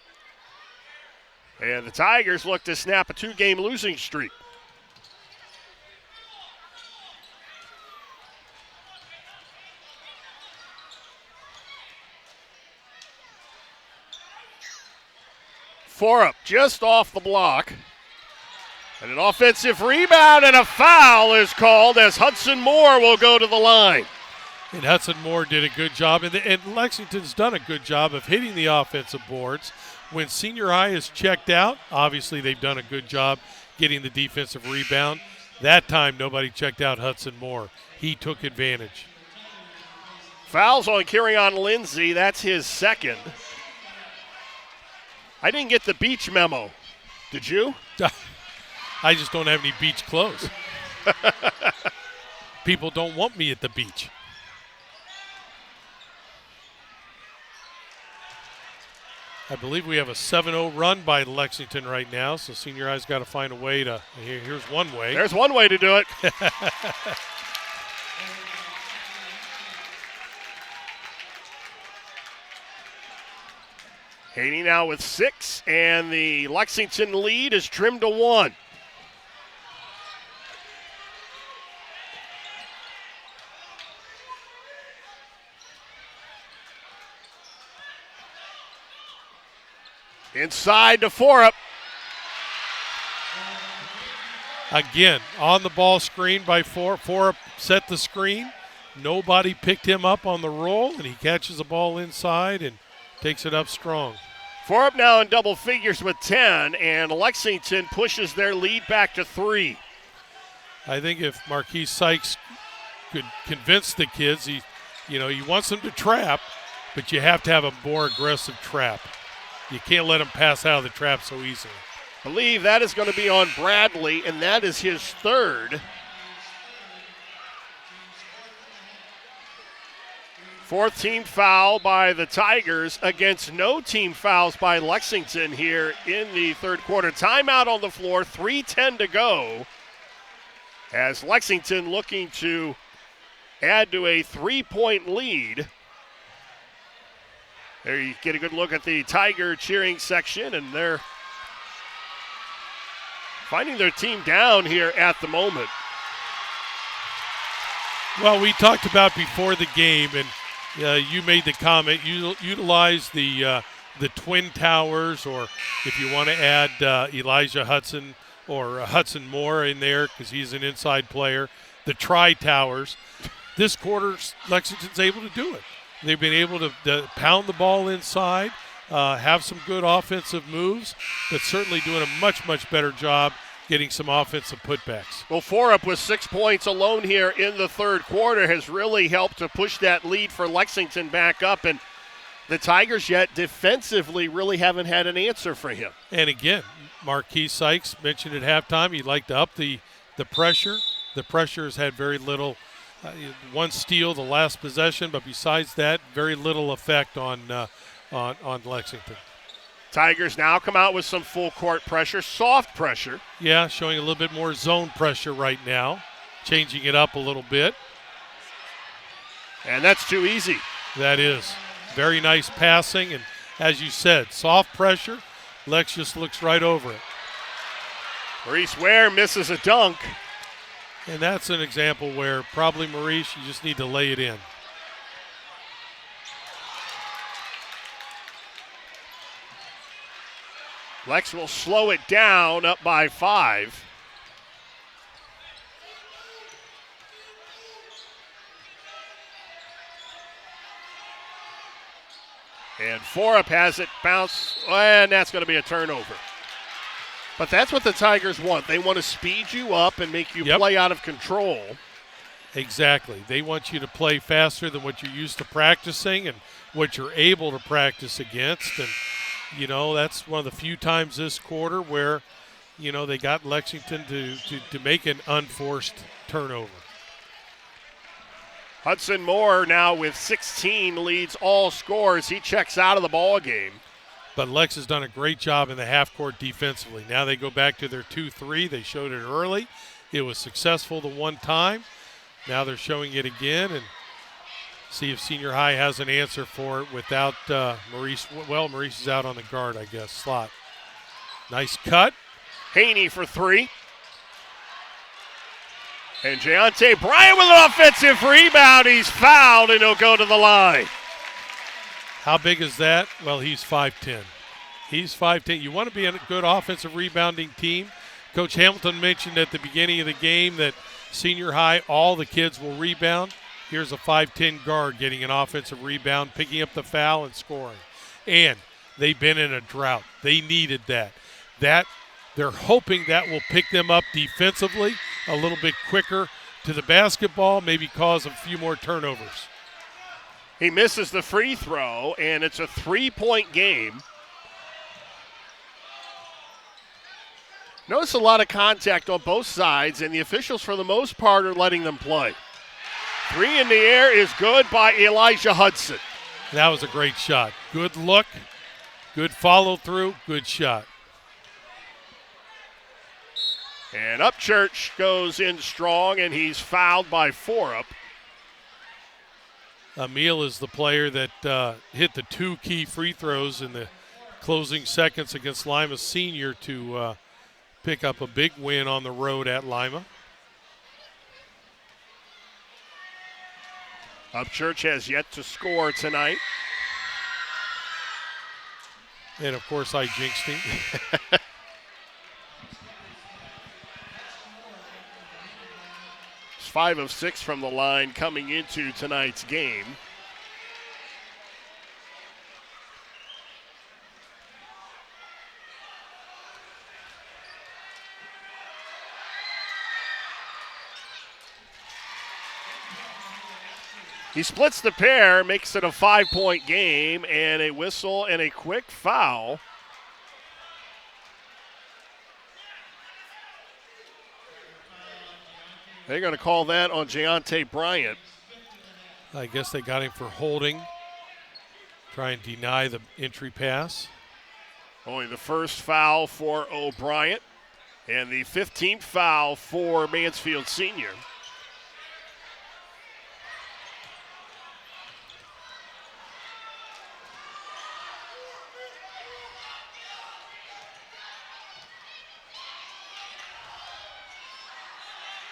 And the Tigers look to snap a 2-game losing streak. Forup just off the block. And an offensive rebound and a foul is called as Hudson Moore will go to the line. And Hudson Moore did a good job, and Lexington's done a good job of hitting the offensive boards. When Senior High is checked out, obviously they've done a good job getting the defensive rebound. That time, nobody checked out Hudson Moore. He took advantage. Fouls on Kerryon Lindsay. That's his second. I didn't get the beach memo. Did you? I just don't have any beach clothes. People don't want me at the beach. I believe we have a 7-0 run by Lexington right now, so Senior High's got to find a way to – here's one way. There's one way to do it. Haney now with 6, and the Lexington lead is trimmed to 1. Inside to Forup. Again, on the ball screen by Forup set the screen. Nobody picked him up on the roll, and he catches the ball inside and takes it up strong. Forup now in double figures with 10, and Lexington pushes their lead back to 3. I think if Marquise Sykes could convince the kids, he wants them to trap, but you have to have a more aggressive trap. You can't let him pass out of the trap so easily. I believe that is going to be on Bradley, and that is his third. Fourth team foul by the Tigers against no team fouls by Lexington here in the third quarter. Timeout on the floor, 3:10 to go. As Lexington looking to add to a 3-point lead. There you get a good look at the Tiger cheering section, and they're finding their team down here at the moment. Well, we talked about before the game, and you made the comment, utilize the Twin Towers, or if you want to add Elijah Hudson or Hudson Moore in there because he's an inside player, the Tri-Towers. This quarter, Lexington's able to do it. They've been able to pound the ball inside, have some good offensive moves, but certainly doing a much, much better job getting some offensive putbacks. Well, Forup with 6 points alone here in the third quarter has really helped to push that lead for Lexington back up, and the Tigers yet defensively really haven't had an answer for him. And again, Marquise Sykes mentioned at halftime he'd like to up the pressure. The pressure has had very little. One steal the last possession, but besides that, very little effect on Lexington. Tigers now come out with some full court pressure, soft pressure. Yeah, showing a little bit more zone pressure right now, changing it up a little bit. And that's too easy. That is. Very nice passing, and as you said, soft pressure. Lex just looks right over it. Maurice Ware misses a dunk. And that's an example where probably, Maurice, you just need to lay it in. Lex will slow it down, up by 5. And Forup has it bounce, and that's going to be a turnover. But that's what the Tigers want. They want to speed you up and make you play out of control. Exactly. They want you to play faster than what you're used to practicing and what you're able to practice against. And, you know, that's one of the few times this quarter where, you know, they got Lexington to make an unforced turnover. Hudson Moore now with 16 leads all scores. He checks out of the ball game. But Lex has done a great job in the half court defensively. Now they go back to their 2-3. They showed it early. It was successful the one time. Now they're showing it again, and see if Senior High has an answer for it without Maurice. Well, Maurice is out on the guard, I guess, slot. Nice cut. Haney for 3. And Deontay Bryant with an offensive rebound. He's fouled, and he'll go to the line. How big is that? Well, he's 5'10". He's 5'10". You want to be a good offensive rebounding team. Coach Hamilton mentioned at the beginning of the game that Senior High, all the kids will rebound. Here's a 5'10" guard getting an offensive rebound, picking up the foul and scoring. And they've been in a drought. They needed that. They're hoping that will pick them up defensively a little bit quicker to the basketball, maybe cause a few more turnovers. He misses the free throw, and it's a 3-point game. Notice a lot of contact on both sides, and the officials, for the most part, are letting them play. 3 in the air is good by Elijah Hudson. That was a great shot. Good look, good follow-through, good shot. And Upchurch goes in strong, and he's fouled by Forup. Emil is the player that hit the 2 key free throws in the closing seconds against Lima Senior to pick up a big win on the road at Lima. Upchurch has yet to score tonight. And, of course, I jinxed him. He's 5 of 6 from the line coming into tonight's game. He splits the pair, makes it a 5-point game, and a whistle and a quick foul. They're going to call that on Deontay Bryant. I guess they got him for holding, try and deny the entry pass. Only the first foul for O'Brien, and the 15th foul for Mansfield Senior.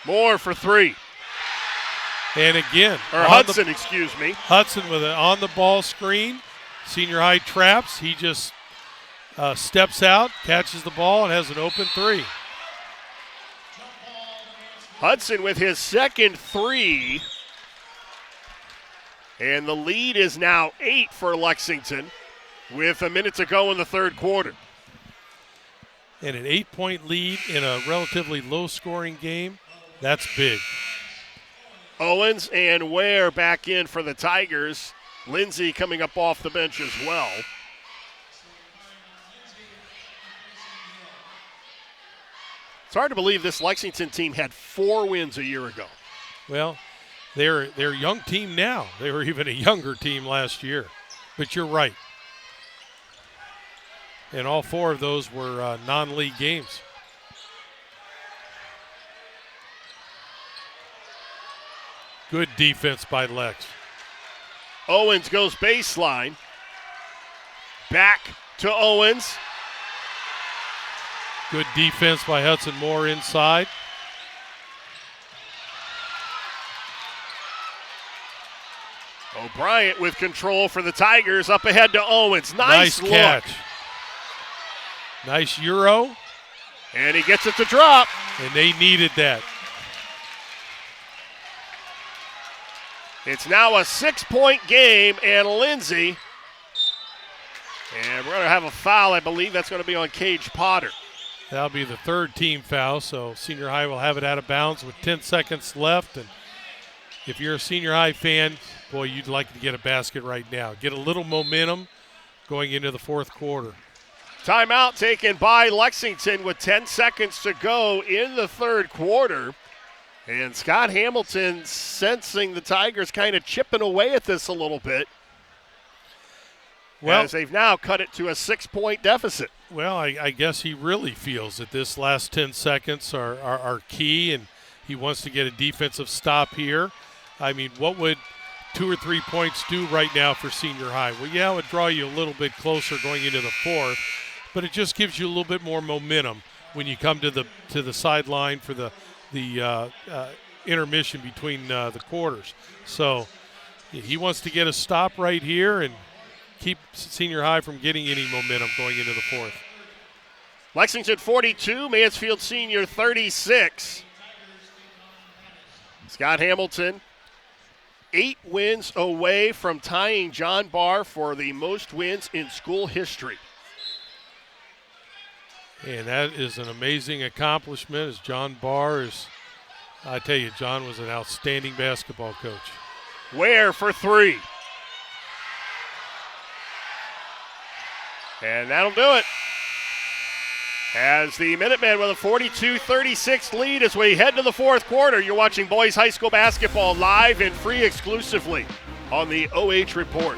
Moore for 3. And again. Or Hudson, excuse me. Hudson with an on-the-ball screen. Senior High traps. He just steps out, catches the ball, and has an open 3. Hudson with his second 3. And the lead is now 8 for Lexington with a minute to go in the third quarter. And an 8-point lead in a relatively low-scoring game. That's big. Owens and Ware back in for the Tigers. Lindsay coming up off the bench as well. It's hard to believe this Lexington team had 4 wins a year ago. Well, they're a young team now. They were even a younger team last year. But you're right. And all 4 of those were non-league games. Good defense by Lex. Owens goes baseline. Back to Owens. Good defense by Hudson Moore inside. O'Brien with control for the Tigers. Up ahead to Owens. Nice look. Catch. Nice Euro. And he gets it to drop. And they needed that. It's now a 6-point game, and Lindsay. And we're going to have a foul, I believe. That's going to be on Cage Potter. That'll be the third team foul, so Senior High will have it out of bounds with 10 seconds left. And if you're a Senior High fan, boy, you'd like to get a basket right now. Get a little momentum going into the fourth quarter. Timeout taken by Lexington with 10 seconds to go in the third quarter. And Scott Hamilton sensing the Tigers kind of chipping away at this a little bit. Well, as they've now cut it to a 6-point deficit. Well, I guess he really feels that this last 10 seconds are key, and he wants to get a defensive stop here. I mean, what would 2 or 3 points do right now for Senior High? Well, yeah, it would draw you a little bit closer going into the fourth, but it just gives you a little bit more momentum when you come to the sideline for the intermission between the quarters. So he wants to get a stop right here and keep Senior High from getting any momentum going into the fourth. Lexington 42, Mansfield Senior 36. Scott Hamilton, 8 wins away from tying John Barr for the most wins in school history. And that is an amazing accomplishment, as John Barr is, I tell you, John was an outstanding basketball coach. Ware for 3. And that'll do it. As the Minutemen with a 42-36 lead as we head to the fourth quarter. You're watching boys high school basketball live and free exclusively on the OH Report.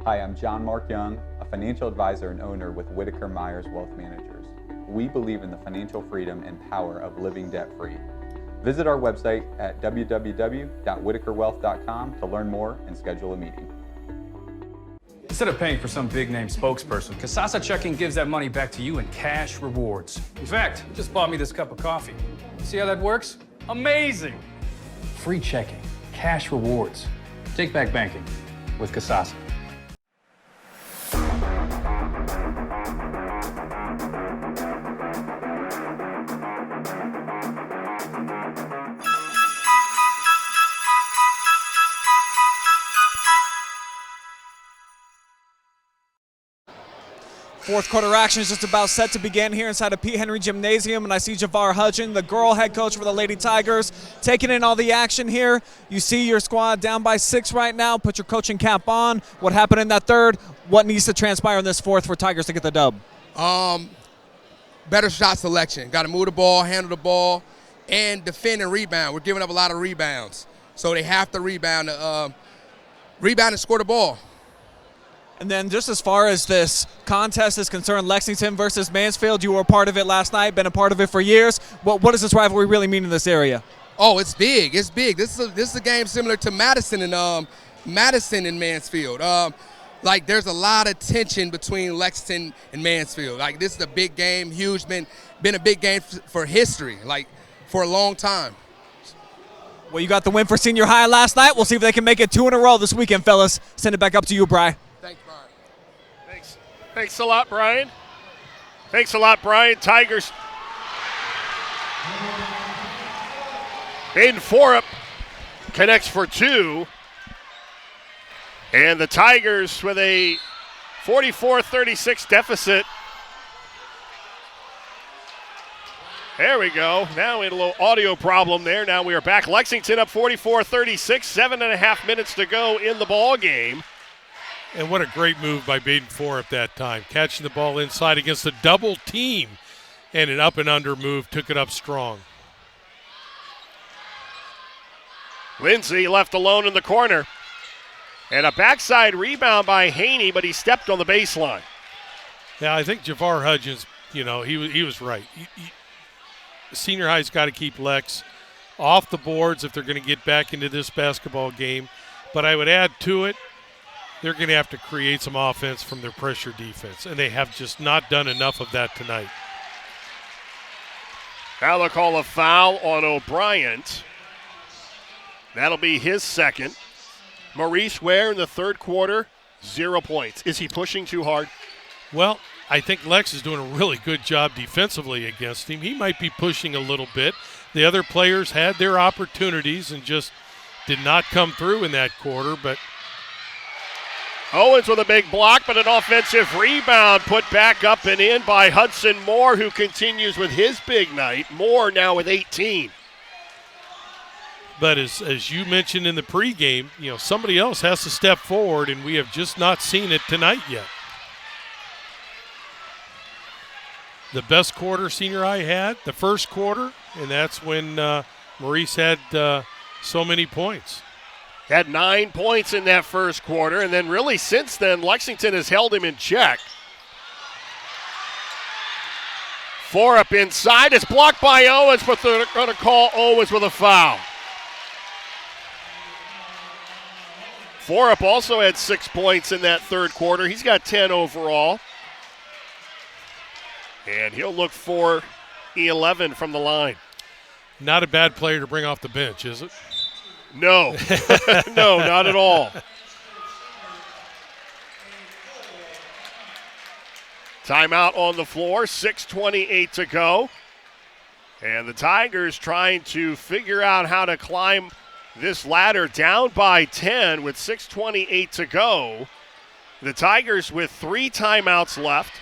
Hi, I'm John Mark Young, a financial advisor and owner with Whitaker-Myers Wealth Managers. We believe in the financial freedom and power of living debt-free. Visit our website at www.whitakerwealth.com to learn more and schedule a meeting. Instead of paying for some big-name spokesperson, Kasasa Checking gives that money back to you in cash rewards. In fact, it just bought me this cup of coffee. See how that works? Amazing! Free checking, cash rewards. Take back banking with Kasasa. Fourth quarter action is just about set to begin here inside of Pete Henry Gymnasium, and I see Javar Hudgen, the girl head coach for the Lady Tigers, taking in all the action here. You see your squad down by 6 right now. Put your coaching cap on. What happened in that third? What needs to transpire in this fourth for Tigers to get the dub? Better shot selection. Got to move the ball, handle the ball, and defend and rebound. We're giving up a lot of rebounds, so they have to rebound and score the ball. And then just as far as this contest is concerned, Lexington versus Mansfield, you were a part of it last night, been a part of it for years. What does this rivalry really mean in this area? Oh, it's big. It's big. This is a game similar to Madison and Mansfield. Like, there's a lot of tension between Lexington and Mansfield. Like, this is a big game, huge, been a big game for history, like, for a long time. Well, you got the win for Senior High last night. We'll see if they can make it 2 in a row this weekend, fellas. Send it back up to you, Bri. Thanks, Brian. Thanks a lot, Brian. Thanks a lot, Brian. Tigers. Aiden Forup connects for 2. And the Tigers with a 44-36 deficit. There we go. Now we had a little audio problem there. Now we are back. Lexington up 44-36, 7.5 minutes to go in the ball game. And what a great move by Baden Forup that time. Catching the ball inside against a double team, and an up and under move, took it up strong. Lindsay left alone in the corner. And a backside rebound by Haney, but he stepped on the baseline. Yeah, I think Javar Hudgens, he was right. Senior high's got to keep Lex off the boards if they're going to get back into this basketball game. But I would add to it, they're going to have to create some offense from their pressure defense, and they have just not done enough of that tonight. Now they'll call a foul on O'Brien. That'll be his second. Maurice Ware in the third quarter, 0 points. Is he pushing too hard? Well, I think Lex is doing a really good job defensively against him. He might be pushing a little bit. The other players had their opportunities and just did not come through in that quarter. But Owens with a big block, but an offensive rebound put back up and in by Hudson Moore, who continues with his big night. Moore now with 18. But as you mentioned in the pregame, somebody else has to step forward, and we have just not seen it tonight yet. The best quarter Senior High had, the first quarter, and that's when Maurice had so many points. Had 9 points in that first quarter, and then really since then, Lexington has held him in check. Forup inside. It's blocked by Owens, but they're going to call Owens with a foul. Forup also had 6 points in that third quarter. He's got 10 overall. And he'll look for 11 from the line. Not a bad player to bring off the bench, is it? No. No, not at all. Timeout on the floor, 6:28 to go. And the Tigers trying to figure out how to climb this ladder, down by 10 with 6:28 to go. The Tigers with 3 timeouts left.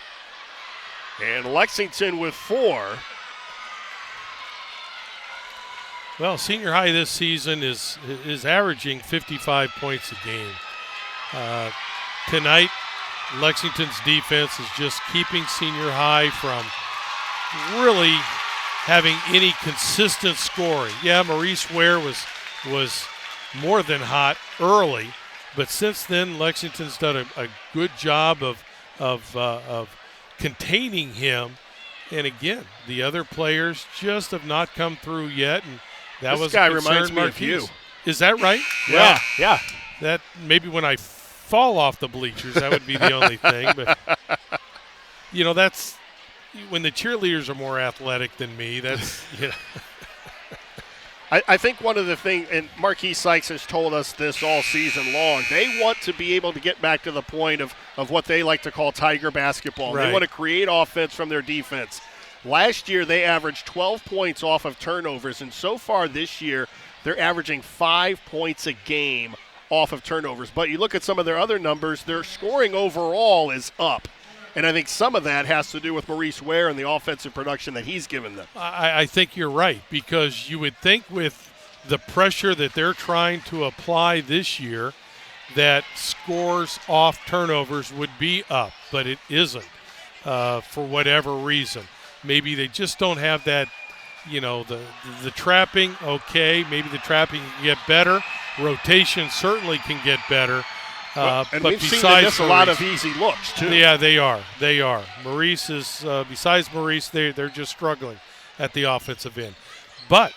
And Lexington with 4. Well, Senior High this season is averaging 55 points a game. Tonight, Lexington's defense is just keeping Senior High from really having any consistent scoring. Yeah, Maurice Ware was more than hot early, but since then Lexington's done a good job of containing him. And again, the other players just have not come through yet, and that this was guy a concern. reminds me of you. Is that right? Yeah. That maybe when I fall off the bleachers, that would be the only thing. But that's when the cheerleaders are more athletic than me. That's I think one of the things, and Marquis Sykes has told us this all season long, they want to be able to get back to the point of what they like to call Tiger basketball. Right. They want to create offense from their defense. Last year, they averaged 12 points off of turnovers, and so far this year, they're averaging 5 points a game off of turnovers. But you look at some of their other numbers, their scoring overall is up. And I think some of that has to do with Maurice Ware and the offensive production that he's given them. I think you're right, because you would think with the pressure that they're trying to apply this year that scores off turnovers would be up, but it isn't for whatever reason. Maybe they just don't have that, the trapping, okay. Maybe the trapping can get better. Rotation certainly can get better. And but we've seen them miss a lot of easy looks, too. Yeah, they are. Maurice is, besides Maurice, they're just struggling at the offensive end. But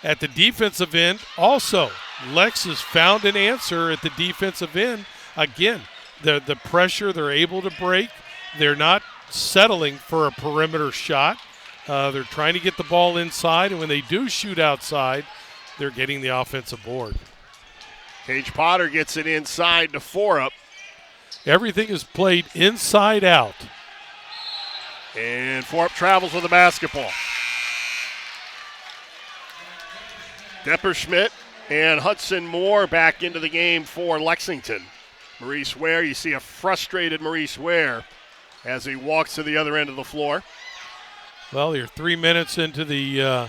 at the defensive end, also, Lex has found an answer at the defensive end. Again, the pressure they're able to break. They're not settling for a perimeter shot. They're trying to get the ball inside, and when they do shoot outside, they're getting the offensive board. Paige Potter gets it inside to Forup. Everything is played inside out. And Forup travels with the basketball. Depperschmidt and Hudson Moore back into the game for Lexington. Maurice Ware, you see a frustrated Maurice Ware as he walks to the other end of the floor. Well, you're 3 minutes into the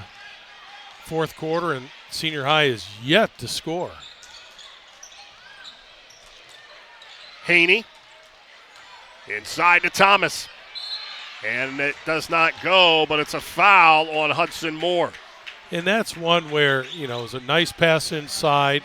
fourth quarter, and Senior High is yet to score. Haney inside to Thomas. And it does not go, but it's a foul on Hudson Moore. And that's one where, it was a nice pass inside,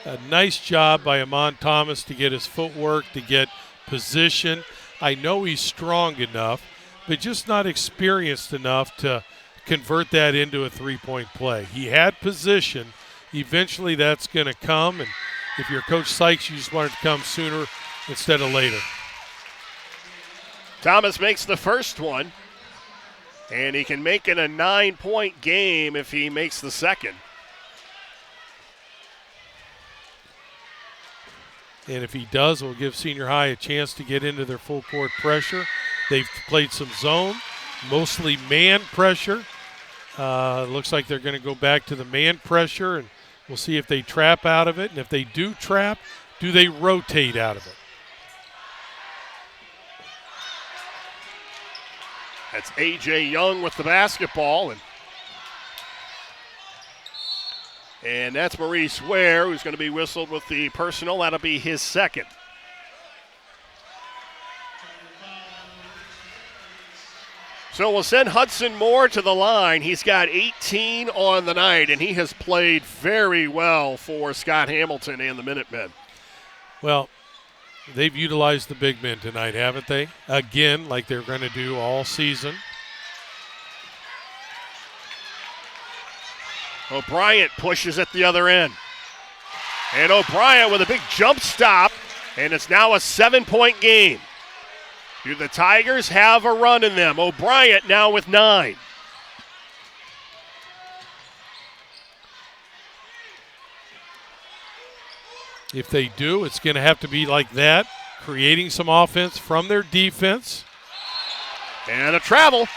a nice job by Amon Thomas to get his footwork, to get position. I know he's strong enough, but just not experienced enough to convert that into a three-point play. He had position. Eventually that's going to come, and if you're Coach Sykes, you just want it to come sooner instead of later. Thomas makes the first one, and he can make it a 9-point game if he makes the second. And if he does, it will give Senior High a chance to get into their full court pressure. They've played some zone, mostly man pressure. Looks like they're going to go back to the man pressure, and we'll see if they trap out of it. And if they do trap, do they rotate out of it? That's A.J. Young with the basketball. And that's Maurice Ware, who's going to be whistled with the personal. That'll be his second. So we'll send Hudson Moore to the line. He's got 18 on the night, and he has played very well for Scott Hamilton and the Minutemen. Well, they've utilized the big men tonight, haven't they? Again, like they're going to do all season. O'Brien pushes at the other end. And O'Brien with a big jump stop, and it's now a 7-point game. Do the Tigers have a run in them? O'Brien now with 9. If they do, it's going to have to be like that, creating some offense from their defense. And a travel.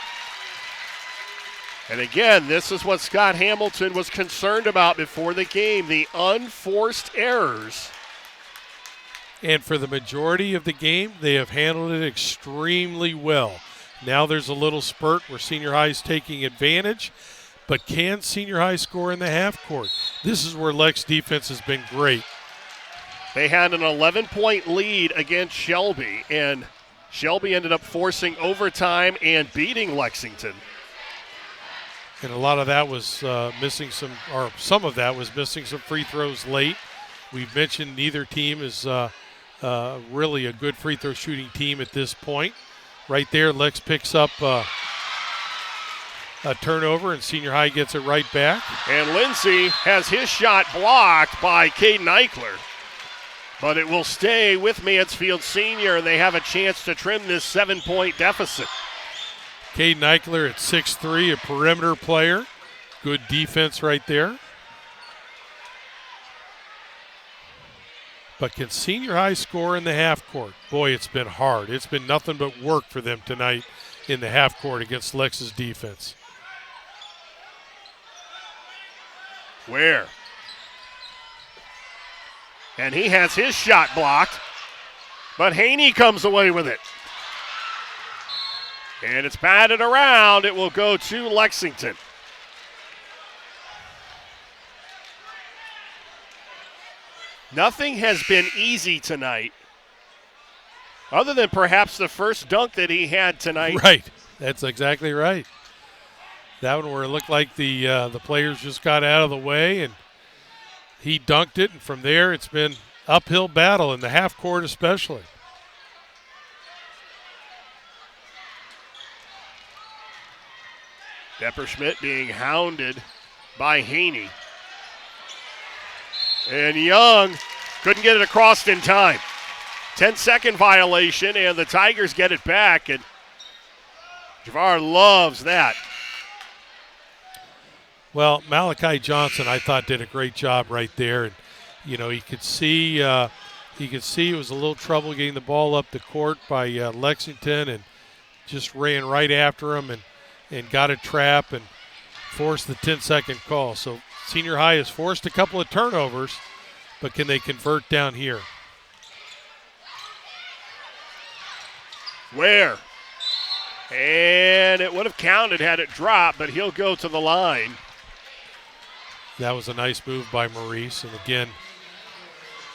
And again, this is what Scott Hamilton was concerned about before the game, the unforced errors. And for the majority of the game, they have handled it extremely well. Now there's a little spurt where Senior High is taking advantage, but can Senior High score in the half court? This is where Lex defense has been great. They had an 11-point lead against Shelby, and Shelby ended up forcing overtime and beating Lexington. And a lot of that was some of that was missing some free throws late. We've mentioned neither team is really a good free throw shooting team at this point. Right there, Lex picks up a turnover, and Senior High gets it right back. And Lindsey has his shot blocked by Caden Eichler. But it will stay with Mansfield Senior, and they have a chance to trim this 7-point deficit. Caden Eichler at 6'3", a perimeter player. Good defense right there. But can Senior High score in the half court? Boy, it's been hard. It's been nothing but work for them tonight in the half court against Lex's defense. Where? And he has his shot blocked, but Haney comes away with it. And it's batted around. It will go to Lexington. Nothing has been easy tonight, other than perhaps the first dunk that he had tonight. Right. That's exactly right. That one where it looked like the players just got out of the way, and he dunked it, and from there it's been uphill battle in the half court especially. Depperschmidt being hounded by Haney. And Young couldn't get it across in time. 10-second violation, and the Tigers get it back, and Javar loves that. Well, Malachi Johnson, I thought, did a great job right there, and he could see it was a little trouble getting the ball up the court by Lexington, and just ran right after him and got a trap and forced the 10-second call. So Senior High has forced a couple of turnovers, but can they convert down here? Where? And it would have counted had it dropped, but he'll go to the line. That was a nice move by Maurice. And again,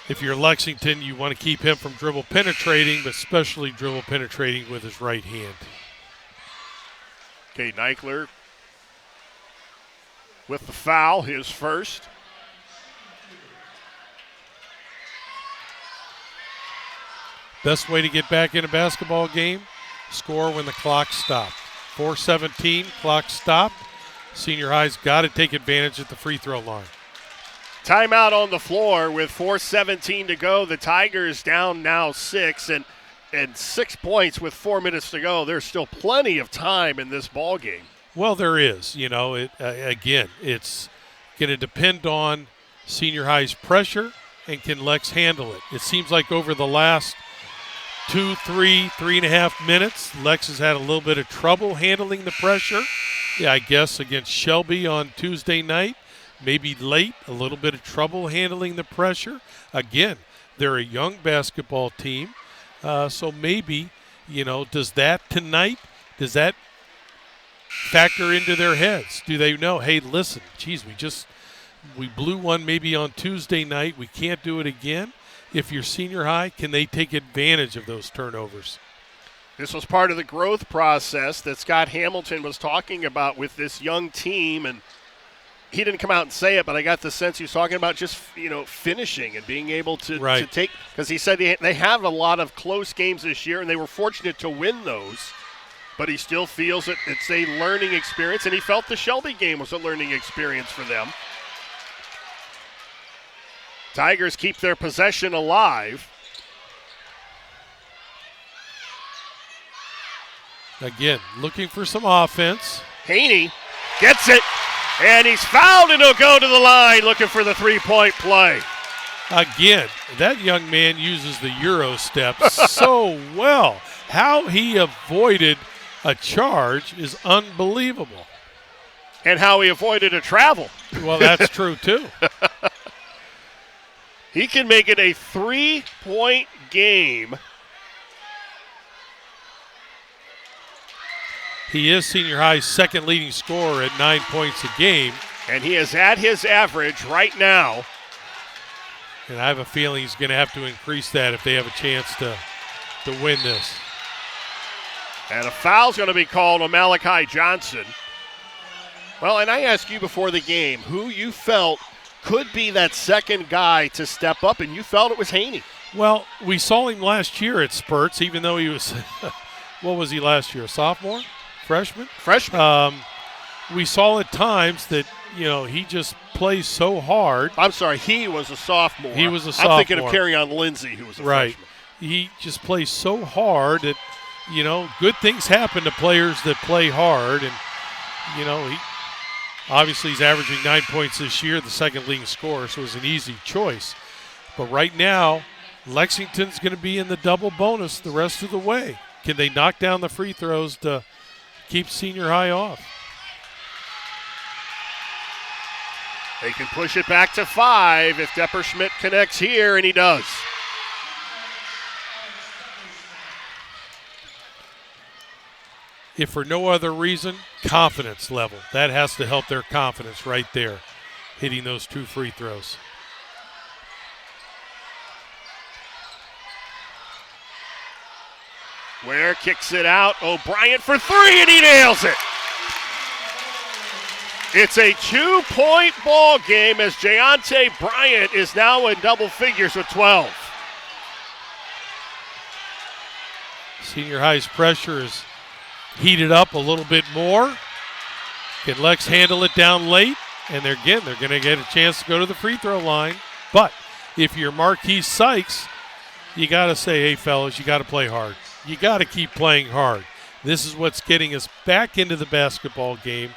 if you're Lexington, you want to keep him from dribble penetrating, but especially dribble penetrating with his right hand. Caden Eichler with the foul, his first. Best way to get back in a basketball game, score when the clock stopped. 4:17, clock stopped. Senior High's got to take advantage at the free throw line. Timeout on the floor with 4:17 to go. The Tigers down now 6 and 6 points with 4 minutes to go. There's still plenty of time in this ball game. Well, there is. Again, it's going to depend on Senior High's pressure and can Lex handle it. It seems like over the last 2, 3, 3.5 minutes, Lex has had a little bit of trouble handling the pressure. Yeah, I guess against Shelby on Tuesday night, maybe late, a little bit of trouble handling the pressure. Again, they're a young basketball team, so maybe, does that factor into their heads? Do they know, hey, listen, geez, we blew one maybe on Tuesday night, we can't do it again? If you're Senior High, can they take advantage of those turnovers? This was part of the growth process that Scott Hamilton was talking about with this young team, and he didn't come out and say it, but I got the sense he was talking about just, finishing and being able to take, because he said they have a lot of close games this year, and they were fortunate to win those, but he still feels that it's a learning experience, and he felt the Shelby game was a learning experience for them. Tigers keep their possession alive. Again, looking for some offense. Haney gets it, and he's fouled, and he'll go to the line looking for the three-point play. Again, that young man uses the Euro step so well. How he avoided a charge is unbelievable. And how he avoided a travel. Well, that's true, too. He can make it a 3-point game. He is Senior High's second leading scorer at 9 points a game. And he is at his average right now. And I have a feeling he's going to have to increase that if they have a chance to win this. And a foul's going to be called on Malachi Johnson. Well, and I asked you before the game who you felt could be that second guy to step up, and you felt it was Haney. Well, we saw him last year at spurts, even though he was, what was he last year, a sophomore? Freshman? We saw at times that, he just plays so hard. I'm sorry, he was a sophomore. He was a sophomore. I'm thinking of Kerryon Lindsay, who was a freshman. He just plays so hard that, good things happen to players that play hard. And, obviously he's averaging 9 points this year, the second leading scorer, so it was an easy choice. But right now, Lexington's going to be in the double bonus the rest of the way. Can they knock down the free throws to keep Senior High off? They can push it back to 5 if Depperschmidt connects here, and he does. If for no other reason, confidence level. That has to help their confidence right there, hitting those 2 free throws. Ware kicks it out. O'Brien for 3, and he nails it. It's a 2-point ball game as Jayante Bryant is now in double figures with 12. Senior High's pressure is heated up a little bit more. Can Lex handle it down late? And they're going to get a chance to go to the free throw line. But if you're Marquise Sykes, you got to say, hey, fellas, you got to play hard. You got to keep playing hard. This is what's getting us back into the basketball game.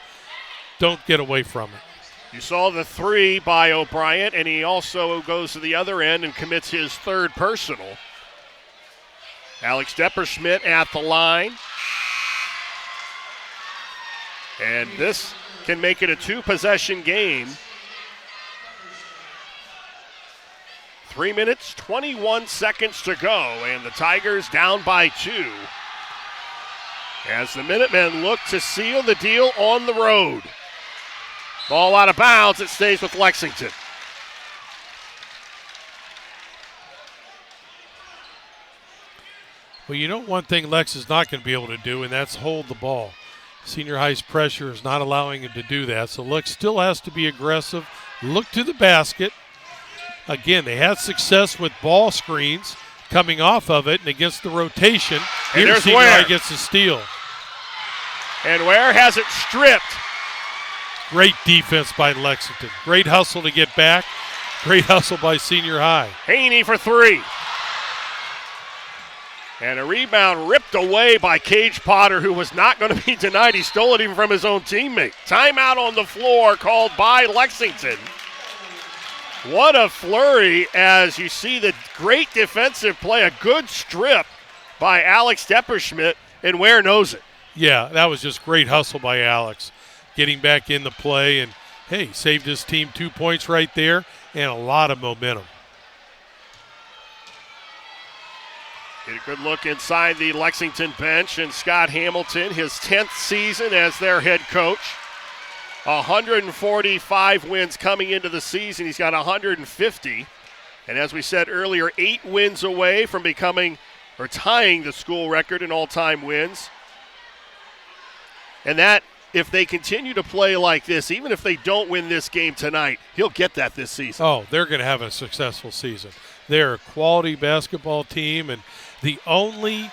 Don't get away from it. You saw the 3 by O'Brien, and he also goes to the other end and commits his third personal. Alex Depperschmidt at the line. And this can make it a 2-possession game. 3 minutes, 21 seconds to go, and the Tigers down by 2. As the Minutemen look to seal the deal on the road. Ball out of bounds, it stays with Lexington. Well, one thing Lex is not going to be able to do, and that's hold the ball. Senior High's pressure is not allowing him to do that, so Lex still has to be aggressive, look to the basket. Again, they had success with ball screens, coming off of it, and against the rotation, And here there's Senior Ware. High gets a steal. And Ware has it stripped. Great defense by Lexington. Great hustle to get back. Great hustle by Senior High. Haney for three. And a rebound ripped away by Cage Potter, who was not going to be denied. He stole it even from his own teammate. Timeout on the floor called by Lexington. What a flurry as you see the great defensive play. A good strip by Alex Depperschmidt, and Ware knows it. Yeah, that was just great hustle by Alex. Getting back in the play, and, hey, saved his team 2 points right there and a lot of momentum. Get a good look inside the Lexington bench, and Scott Hamilton, his 10th season as their head coach. 145 wins coming into the season. He's got 150. And as we said earlier, 8 wins away from becoming or tying the school record in all-time wins. And that, if they continue to play like this, even if they don't win this game tonight, he'll get that this season. Oh, they're going to have a successful season. They're a quality basketball team, and the only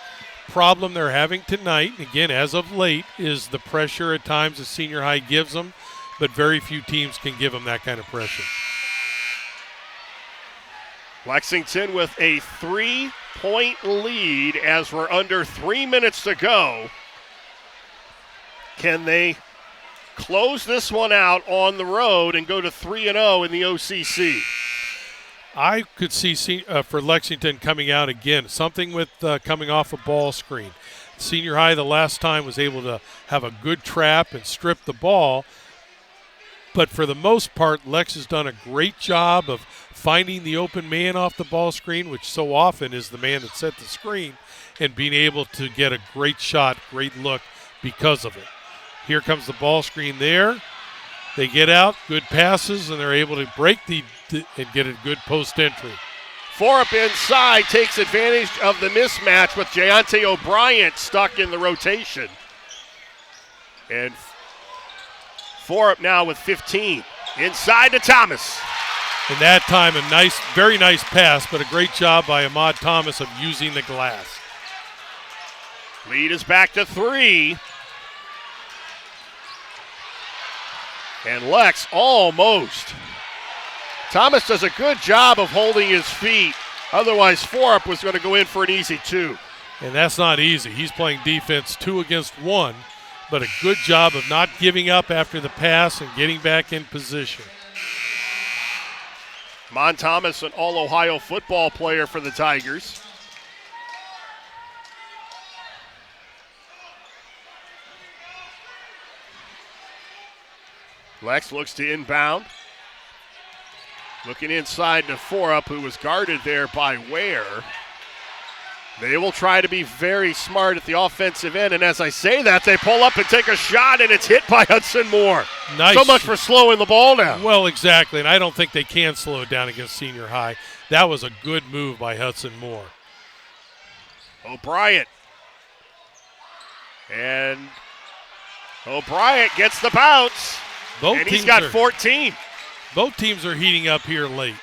problem they're having tonight, again, as of late, is the pressure at times that Senior High gives them, but very few teams can give them that kind of pressure. Lexington with a 3-point lead as we're under 3 minutes to go. Can they close this one out on the road and go to 3-0 in the OCC? I could see for Lexington coming out again, something with coming off a ball screen. Senior High the last time was able to have a good trap and strip the ball, but for the most part, Lex has done a great job of finding the open man off the ball screen, which so often is the man that set the screen, and being able to get a great shot, great look because of it. Here comes the ball screen there. They get out, good passes, and they're able to break and get a good post entry. Forup inside takes advantage of the mismatch with Jayante O'Brien stuck in the rotation. And Forup now with 15. Inside to Thomas. And that time a very nice pass, but a great job by Ahmad Thomas of using the glass. Lead is back to 3. And Lex almost. Thomas does a good job of holding his feet. Otherwise, Forup was going to go in for an easy 2. And that's not easy. He's playing defense 2 against 1, but a good job of not giving up after the pass and getting back in position. Mon Thomas, an All-Ohio football player for the Tigers. Lex looks to inbound. Looking inside to Forup, who was guarded there by Ware. They will try to be very smart at the offensive end, and as I say that, they pull up and take a shot, and it's hit by Hudson Moore. Nice. So much for slowing the ball down. Well, exactly, and I don't think they can slow it down against Senior High. That was a good move by Hudson Moore. O'Brien. And O'Brien gets the bounce. And he's got 14. Both teams are heating up here late.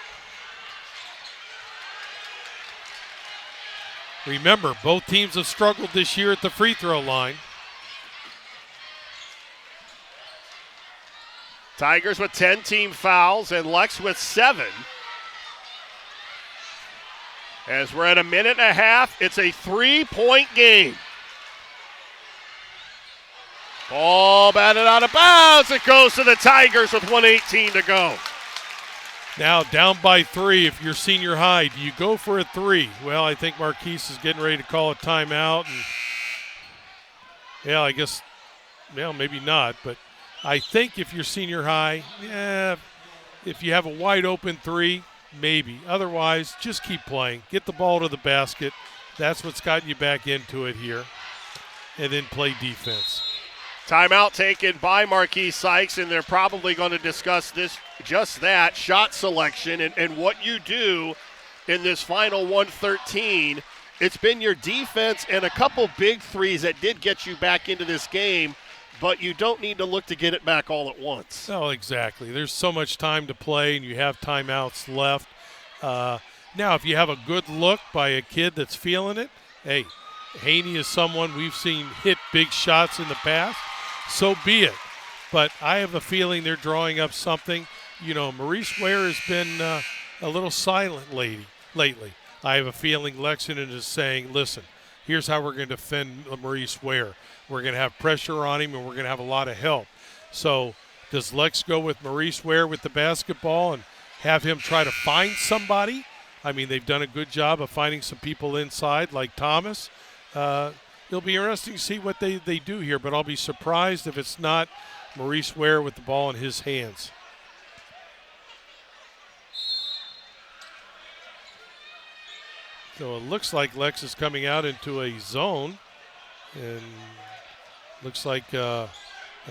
Remember, both teams have struggled this year at the free throw line. Tigers with 10 team fouls and Lex with 7. As we're at a minute and a half, it's a 3-point game. Ball batted out of bounds. It goes to the Tigers with 1:18 to go. Now down by 3 if you're Senior High. Do you go for a 3? Well, I think Marquise is getting ready to call a timeout. And yeah, I guess, well, maybe not. But I think if you're Senior High, if you have a wide open 3, maybe. Otherwise, just keep playing. Get the ball to the basket. That's what's gotten you back into it here. And then play defense. Timeout taken by Marquise Sykes, and they're probably going to discuss just that, shot selection and what you do in this final 113. It's been your defense and a couple big threes that did get you back into this game, but you don't need to look to get it back all at once. Oh, exactly. There's so much time to play, and you have timeouts left. Now, if you have a good look by a kid that's feeling it, hey, Haney is someone we've seen hit big shots in the past, so be it. But I have a feeling they're drawing up something. You know, Maurice Ware has been a little silent lately. I have a feeling Lexington is saying, listen, here's how we're going to defend Maurice Ware. We're going to have pressure on him, and we're going to have a lot of help. So does Lex go with Maurice Ware with the basketball and have him try to find somebody? I mean, they've done a good job of finding some people inside like Thomas. It'll be interesting to see what they do here, but I'll be surprised if it's not Maurice Ware with the ball in his hands. So it looks like Lex is coming out into a zone, and looks like an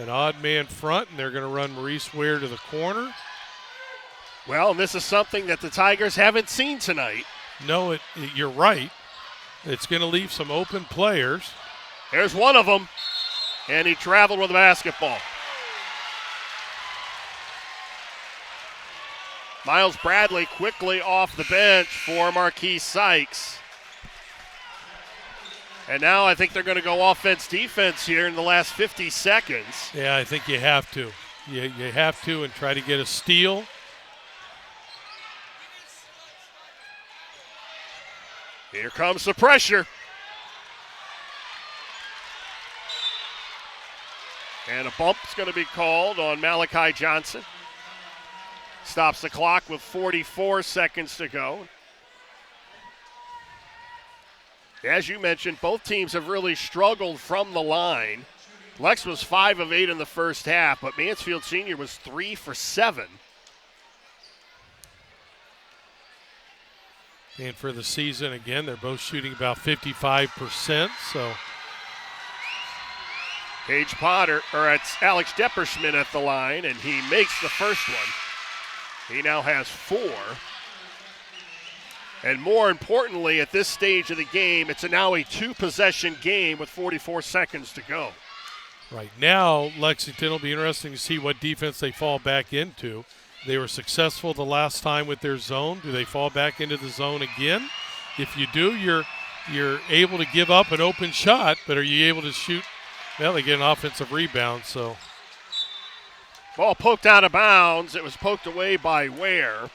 odd man front, and they're going to run Maurice Ware to the corner. Well, and this is something that the Tigers haven't seen tonight. No, you're right. It's going to leave some open players. There's one of them, and he traveled with the basketball. Miles Bradley quickly off the bench for Marquise Sykes. And now I think they're going to go offense-defense here in the last 50 seconds. Yeah, I think you have to. You have to and try to get a steal. Here comes the pressure. And a bump's going to be called on Malachi Johnson. Stops the clock with 44 seconds to go. As you mentioned, both teams have really struggled from the line. Lex was 5 of 8 in the first half, but Mansfield Senior was 3 for 7. And for the season, again, they're both shooting about 55%. So It's Alex Depperschmidt at the line, and he makes the first one. He now has 4. And more importantly, at this stage of the game, it's now a 2-possession game with 44 seconds to go. Right now, Lexington will be interesting to see what defense they fall back into. They were successful the last time with their zone. Do they fall back into the zone again? If you do, you're able to give up an open shot, but are you able to shoot? Well, they get an offensive rebound, so. Ball poked out of bounds. It was poked away by Ware.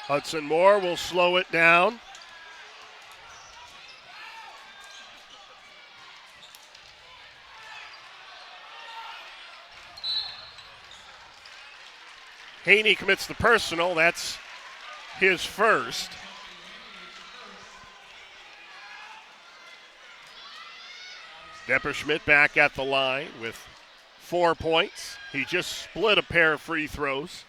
Hudson Moore will slow it down. Haney commits the personal. That's his first. Depperschmidt back at the line with 4 points. He just split a pair of free throws.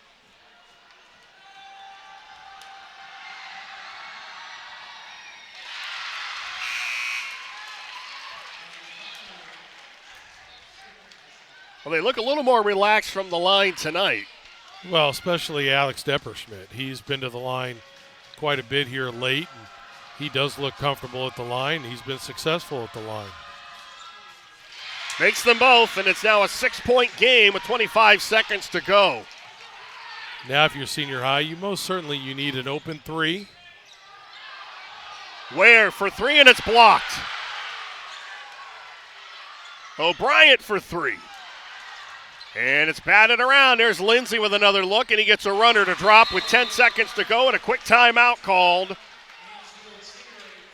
Well, they look a little more relaxed from the line tonight. Well, especially Alex Depperschmidt. He's been to the line quite a bit here late, and he does look comfortable at the line. He's been successful at the line. Makes them both, and it's now a 6-point game with 25 seconds to go. Now, if you're senior high, you need an open 3. Ware for 3, and it's blocked. O'Brien for 3. And it's batted around. There's Lindsay with another look, and he gets a runner to drop with 10 seconds to go, and a quick timeout called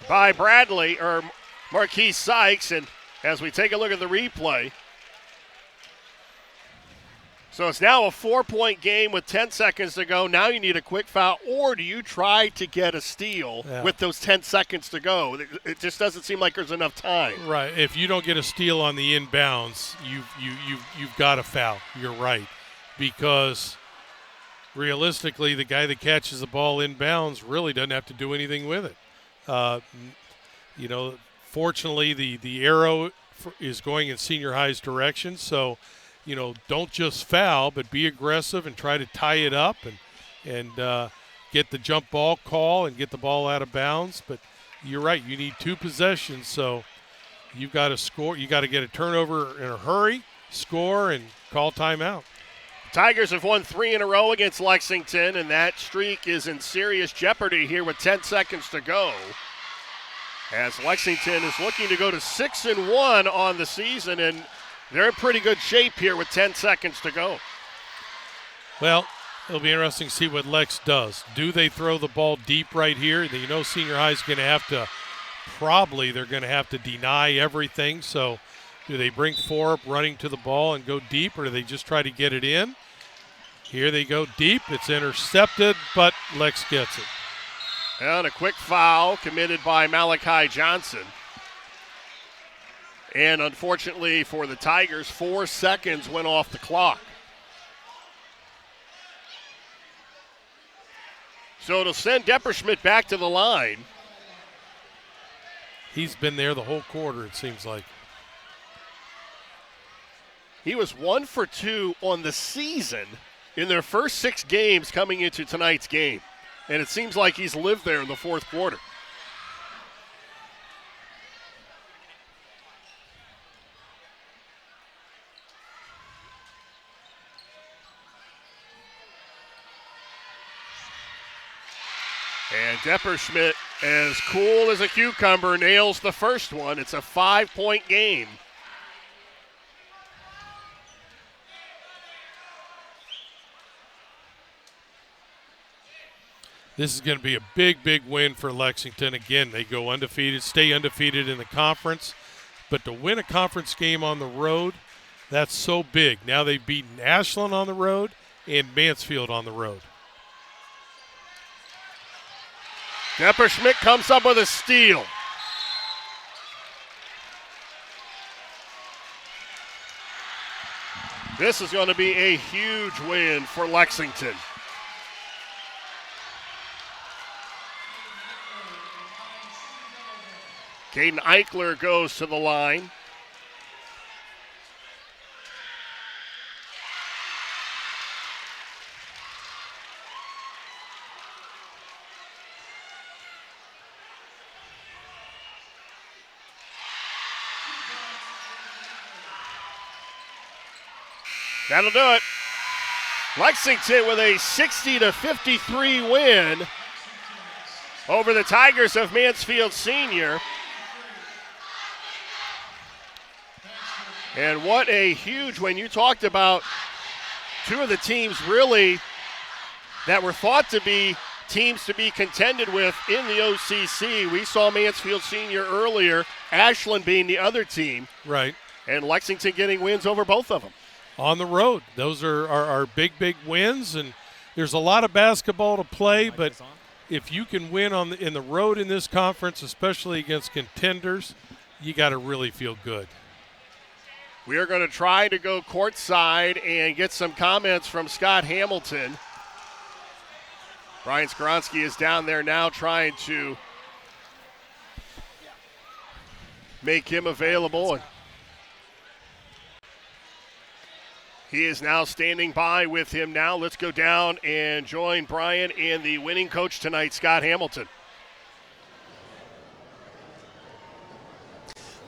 by Marquise Sykes. And as we take a look at the replay, so it's now a 4-point game with 10 seconds to go. Now you need a quick foul, or do you try to get a steal with those 10 seconds to go? It just doesn't seem like there's enough time. Right. If you don't get a steal on the inbounds, you've got a foul. You're right, because realistically, the guy that catches the ball inbounds really doesn't have to do anything with it. Fortunately, the arrow is going in senior high's direction, so. Don't just foul, but be aggressive and try to tie it up and get the jump ball call and get the ball out of bounds. But you're right, you need 2 possessions, so you've got to score. You got to get a turnover in a hurry, score, and call timeout. Tigers have won 3 in a row against Lexington, and that streak is in serious jeopardy here with 10 seconds to go, as Lexington is looking to go to 6-1 on the season, and they're in pretty good shape here with 10 seconds to go. Well, it'll be interesting to see what Lex does. Do they throw the ball deep right here? You know Senior High is going to have to they're going to have to deny everything. So do they bring 4 up running to the ball and go deep, or do they just try to get it in? Here they go deep. It's intercepted, but Lex gets it. And a quick foul committed by Malachi Johnson. And unfortunately for the Tigers, 4 seconds went off the clock. So it'll send Depperschmidt back to the line. He's been there the whole quarter, it seems like. He was 1 for 2 on the season in their first 6 games coming into tonight's game. And it seems like he's lived there in the fourth quarter. And Depperschmidt, as cool as a cucumber, nails the first one. It's a 5-point game. This is going to be a big, big win for Lexington. Again, they go undefeated, stay undefeated in the conference. But to win a conference game on the road, that's so big. Now they've beaten Ashland on the road and Mansfield on the road. Depperschmidt comes up with a steal. This is going to be a huge win for Lexington. Caden Eichler goes to the line. That'll do it. Lexington with a 60-53 win over the Tigers of Mansfield Senior. And what a huge win. You talked about 2 of the teams really that were thought to be teams to be contended with in the OCC. We saw Mansfield Senior earlier, Ashland being the other team. Right. And Lexington getting wins over both of them. On the road. Those are big, big wins, and there's a lot of basketball to play, but if you can win in the road in this conference, especially against contenders, you got to really feel good. We are going to try to go courtside and get some comments from Scott Hamilton. Brian Skoronsky is down there now trying to make him available. He is now standing by with him now. Let's go down and join Brian and the winning coach tonight, Scott Hamilton.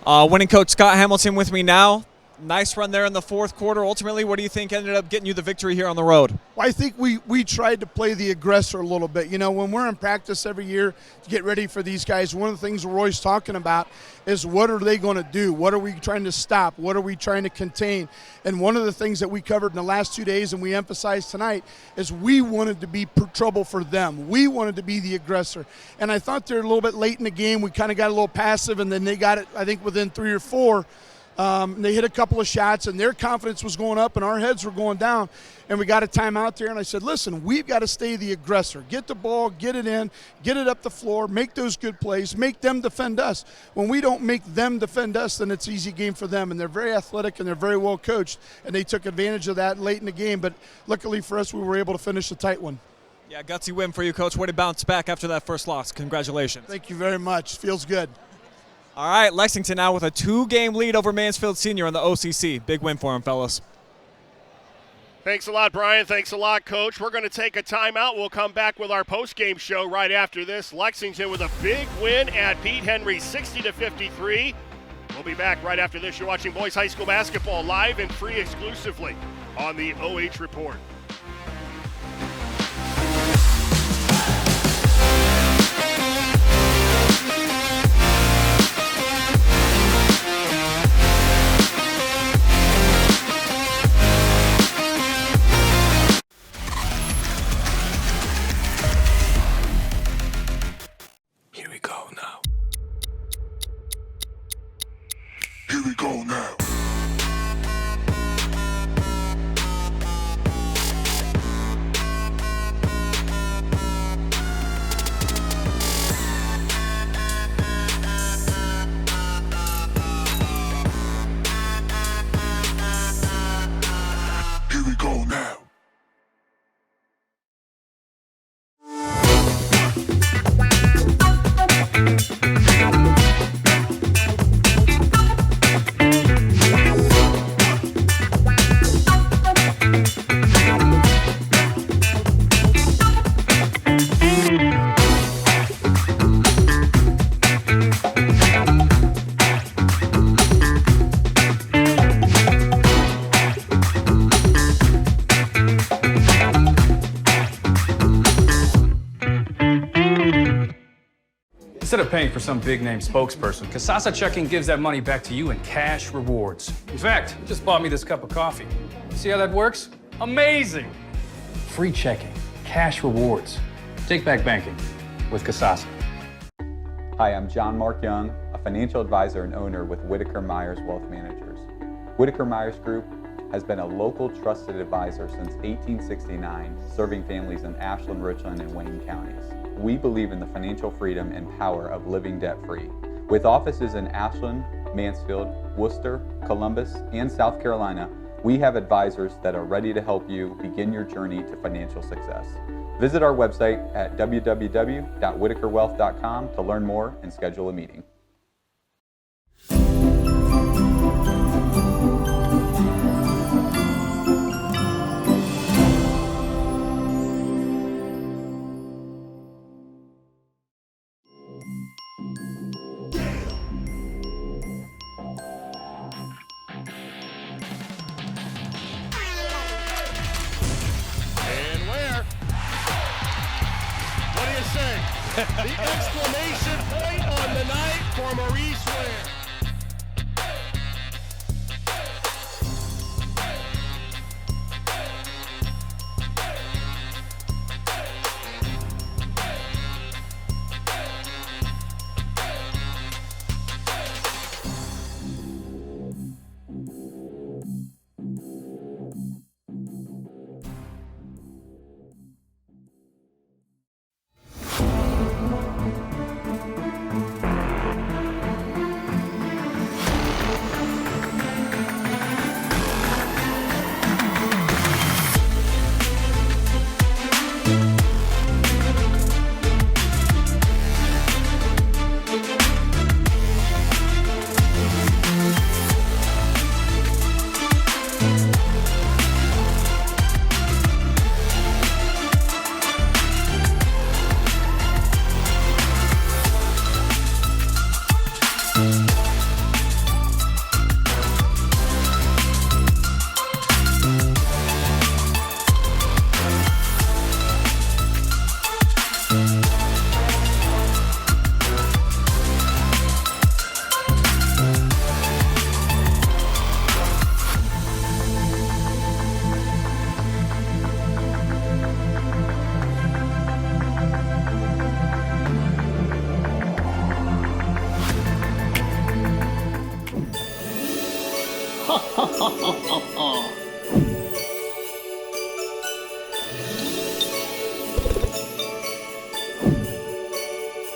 Winning coach Scott Hamilton with me now. Nice run there in the fourth quarter. Ultimately, what do you think ended up getting you the victory here on the road? Well, I think we tried to play the aggressor a little bit. You know, when we're in practice every year to get ready for these guys, one of the things we're always talking about is what are they going to do? What are we trying to stop? What are we trying to contain? And one of the things that we covered in the last 2 days and we emphasized tonight is we wanted to be trouble for them. We wanted to be the aggressor. And I thought they're a little bit late in the game. We kind of got a little passive, and then they got it, I think, within 3 or 4. They hit a couple of shots, and their confidence was going up, and our heads were going down. And we got a timeout there, and I said, listen, we've got to stay the aggressor. Get the ball, get it in, get it up the floor, make those good plays, make them defend us. When we don't make them defend us, then it's an easy game for them. And they're very athletic, and they're very well coached, and they took advantage of that late in the game. But luckily for us, we were able to finish a tight one. Yeah, gutsy win for you, Coach. Way to bounce back after that first loss. Congratulations. Thank you very much. Feels good. All right, Lexington now with a 2-game lead over Mansfield Senior in the OCC. Big win for them, fellas. Thanks a lot, Brian. Thanks a lot, Coach. We're going to take a timeout. We'll come back with our post-game show right after this. Lexington with a big win at Pete Henry, 60-53. We'll be back right after this. You're watching boys high school basketball live and free exclusively on the OH Report. Here we go now. Here we go now. Here we go now. Instead of paying for some big-name spokesperson, Kasasa Checking gives that money back to you in cash rewards. In fact, you just bought me this cup of coffee. See how that works? Amazing! Free checking, cash rewards. Take back banking with Kasasa. Hi, I'm John Mark Young, a financial advisor and owner with Whitaker-Myers Wealth Managers. Whitaker-Myers Group has been a local trusted advisor since 1869, serving families in Ashland, Richland, and Wayne counties. We believe in the financial freedom and power of living debt-free. With offices in Ashland, Mansfield, Worcester, Columbus, and South Carolina, we have advisors that are ready to help you begin your journey to financial success. Visit our website at www.whitakerwealth.com to learn more and schedule a meeting. The exclamation point on the night for Maurice Ware.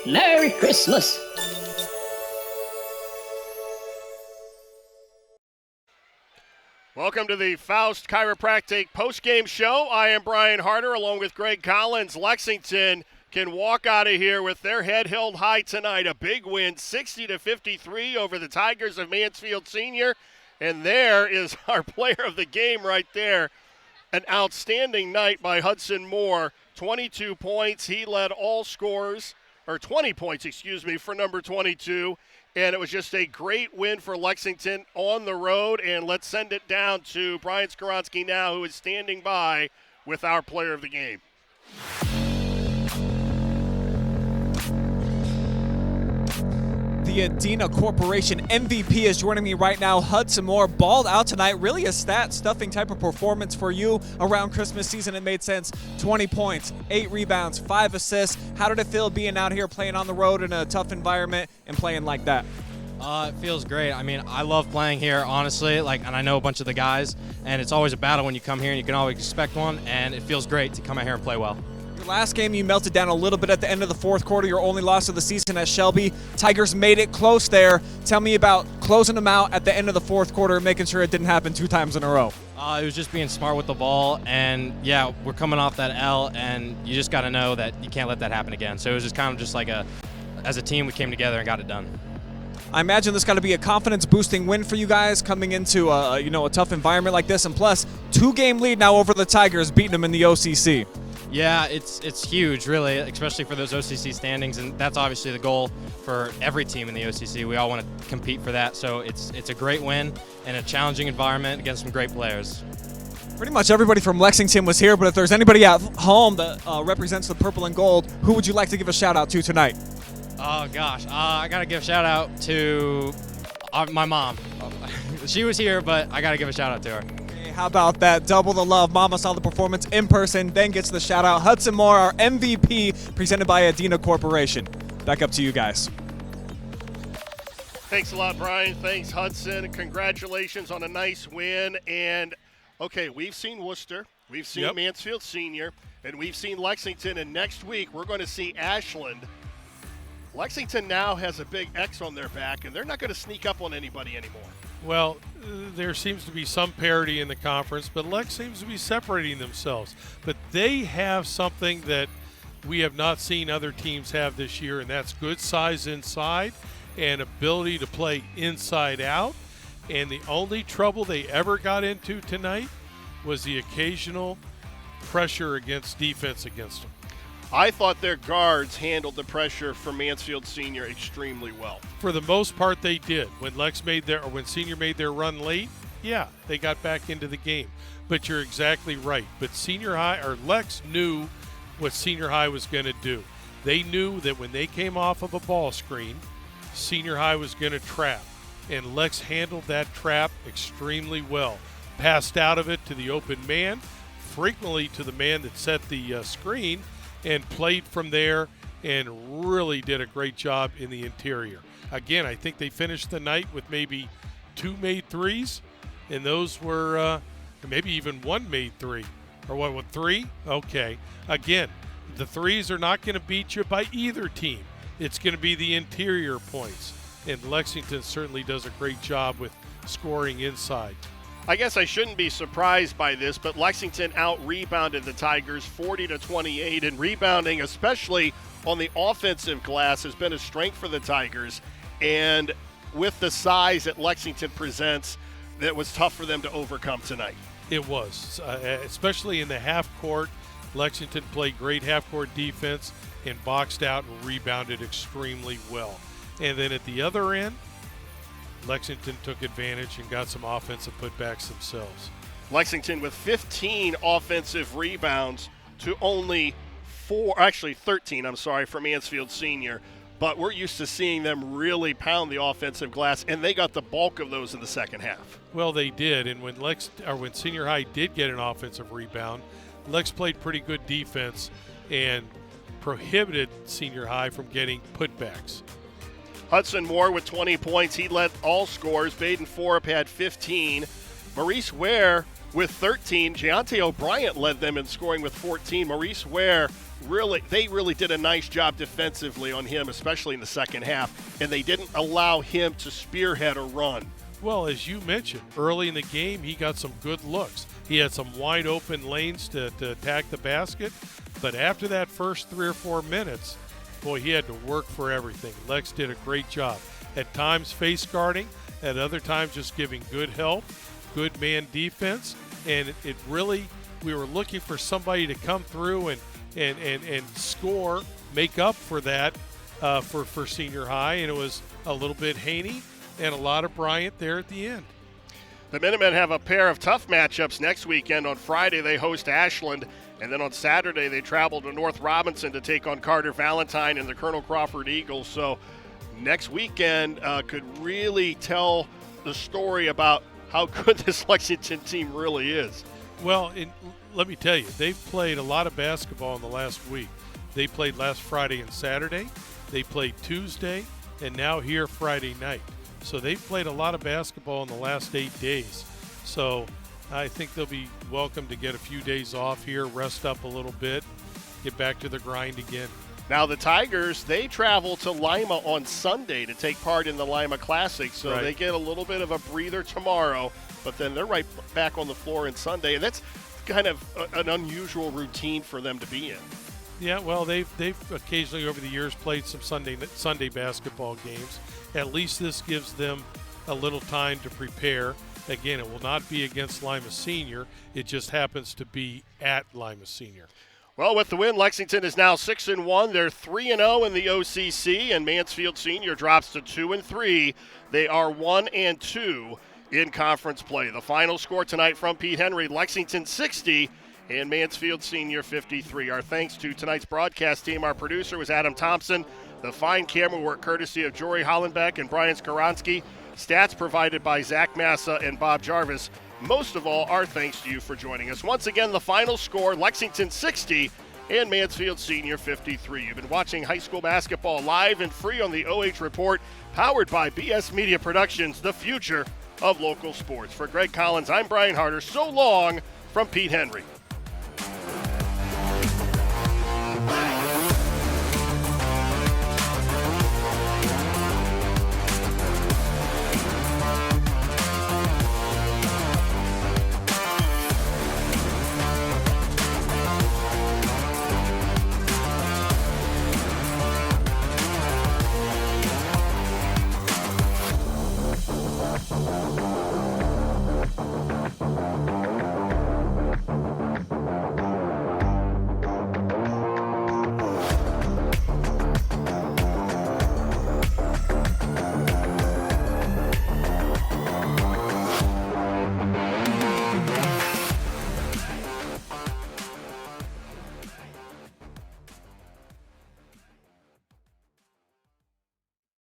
Merry Christmas. Welcome to the Faust Chiropractic postgame show. I am Brian Harder along with Greg Collins. Lexington can walk out of here with their head held high tonight. A big win, 60-53 over the Tigers of Mansfield Senior. And there is our player of the game right there. An outstanding night by Hudson Moore. 22 points. He led all scorers, or 20 points, for number 22. And it was just a great win for Lexington on the road. And let's send it down to Brian Skoronsky now, who is standing by with our player of the game. The Adena Corporation MVP is joining me right now. Hudson Moore balled out tonight. Really a stat-stuffing type of performance for you around Christmas season. It made sense. 20 points, 8 rebounds, 5 assists. How did it feel being out here playing on the road in a tough environment and playing like that? It feels great. I mean, I love playing here, honestly. And I know a bunch of the guys, and it's always a battle when you come here, and you can always expect one. And it feels great to come out here and play well. Your last game, you melted down a little bit at the end of the fourth quarter. Your only loss of the season at Shelby. Tigers made it close there. Tell me about closing them out at the end of the fourth quarter and making sure it didn't happen 2 times in a row. It was just being smart with the ball, and yeah, we're coming off that L, and you just got to know that you can't let that happen again. So it was just kind of just like as a team, we came together and got it done. I imagine this got to be a confidence-boosting win for you guys coming into a tough environment like this, and plus 2-game lead now over the Tigers, beating them in the OCC. Yeah, it's huge, really, especially for those OCC standings, and that's obviously the goal for every team in the OCC. We all want to compete for that, so it's a great win in a challenging environment against some great players. Pretty much everybody from Lexington was here, but if there's anybody at home that represents the purple and gold, who would you like to give a shout-out to tonight? Oh, gosh. I got to give a shout-out to my mom. She was here, but I got to give a shout-out to her. How about that? Double the love. Mama saw the performance in person, then gets the shout out. Hudson Moore, our MVP, presented by Adena Corporation. Back up to you guys. Thanks a lot, Brian. Thanks, Hudson. Congratulations on a nice win. And, okay, we've seen Worcester, we've seen Mansfield Senior, and we've seen Lexington. And next week, we're going to see Ashland. Lexington now has a big X on their back, and they're not going to sneak up on anybody anymore. Well, there seems to be some parity in the conference, but Lex seems to be separating themselves. But they have something that we have not seen other teams have this year, and that's good size inside and ability to play inside out. And the only trouble they ever got into tonight was the occasional pressure against defense against them. I thought their guards handled the pressure for Mansfield Senior extremely well. For the most part, they did. When when Senior made their run late, yeah, they got back into the game. But you're exactly right. But Lex knew what Senior High was going to do. They knew that when they came off of a ball screen, Senior High was going to trap. And Lex handled that trap extremely well. Passed out of it to the open man, frequently to the man that set the screen, and played from there and really did a great job in the interior. Again, I think they finished the night with maybe 2 made threes, and those were maybe even 1 made 3. Or what, 3? Okay. Again, the threes are not going to beat you by either team. It's going to be the interior points, and Lexington certainly does a great job with scoring inside. I guess I shouldn't be surprised by this, but Lexington out-rebounded the Tigers 40-28, and rebounding, especially on the offensive glass, has been a strength for the Tigers. And with the size that Lexington presents, that was tough for them to overcome tonight. It was, especially in the half court. Lexington played great half-court defense and boxed out and rebounded extremely well. And then at the other end, Lexington took advantage and got some offensive putbacks themselves. Lexington with 15 offensive rebounds to only 13, for Mansfield Senior. But we're used to seeing them really pound the offensive glass, and they got the bulk of those in the second half. Well, they did, and when Senior High did get an offensive rebound, Lex played pretty good defense and prohibited Senior High from getting putbacks. Hudson Moore with 20 points. He led all scorers. Baden Forup had 15. Maurice Ware with 13. Giante O'Brien led them in scoring with 14. Maurice Ware, they really did a nice job defensively on him, especially in the second half, and they didn't allow him to spearhead a run. Well, as you mentioned, early in the game, he got some good looks. He had some wide open lanes to attack the basket, but after that first 3 or 4 minutes, boy, he had to work for everything. Lex did a great job. At times face guarding, at other times just giving good help, good man defense, and it really we were looking for somebody to come through and score, make up for that for senior high, and it was a little bit Haney and a lot of Bryant there at the end. The Minutemen have a pair of tough matchups next weekend. On Friday, they host Ashland, and then on Saturday, they travel to North Robinson to take on Carter Valentine and the Colonel Crawford Eagles. So next weekend could really tell the story about how good this Lexington team really is. Well, let me tell you, they've played a lot of basketball in the last week. They played last Friday and Saturday. They played Tuesday, and now here Friday night. So they've played a lot of basketball in the last 8 days. So I think they'll be welcome to get a few days off here, rest up a little bit, get back to the grind again. Now the Tigers, they travel to Lima on Sunday to take part in the Lima Classic, so They get a little bit of a breather tomorrow, but then they're right back on the floor on Sunday, and that's kind of an unusual routine for them to be in. Yeah, well, they've occasionally over the years played some Sunday basketball games. At least this gives them a little time to prepare. Again, it will not be against Lima Senior. It just happens to be at Lima Senior. Well, with the win, Lexington is now 6-1. They're 3-0 in the OCC, and Mansfield Senior drops to 2-3. They are 1-2 in conference play. The final score tonight from Pete Henry: Lexington 60 and Mansfield Senior 53. Our thanks to tonight's broadcast team. Our producer was Adam Thompson. The fine camera work courtesy of Jory Hollenbeck and Brian Skoronsky. Stats provided by Zach Massa and Bob Jarvis. Most of all, our thanks to you for joining us. Once again, the final score: Lexington 60 and Mansfield Senior 53. You've been watching high school basketball live and free on the OH Report, powered by BS Media Productions, the future of local sports. For Greg Collins, I'm Brian Harder. So long from Pete Henry.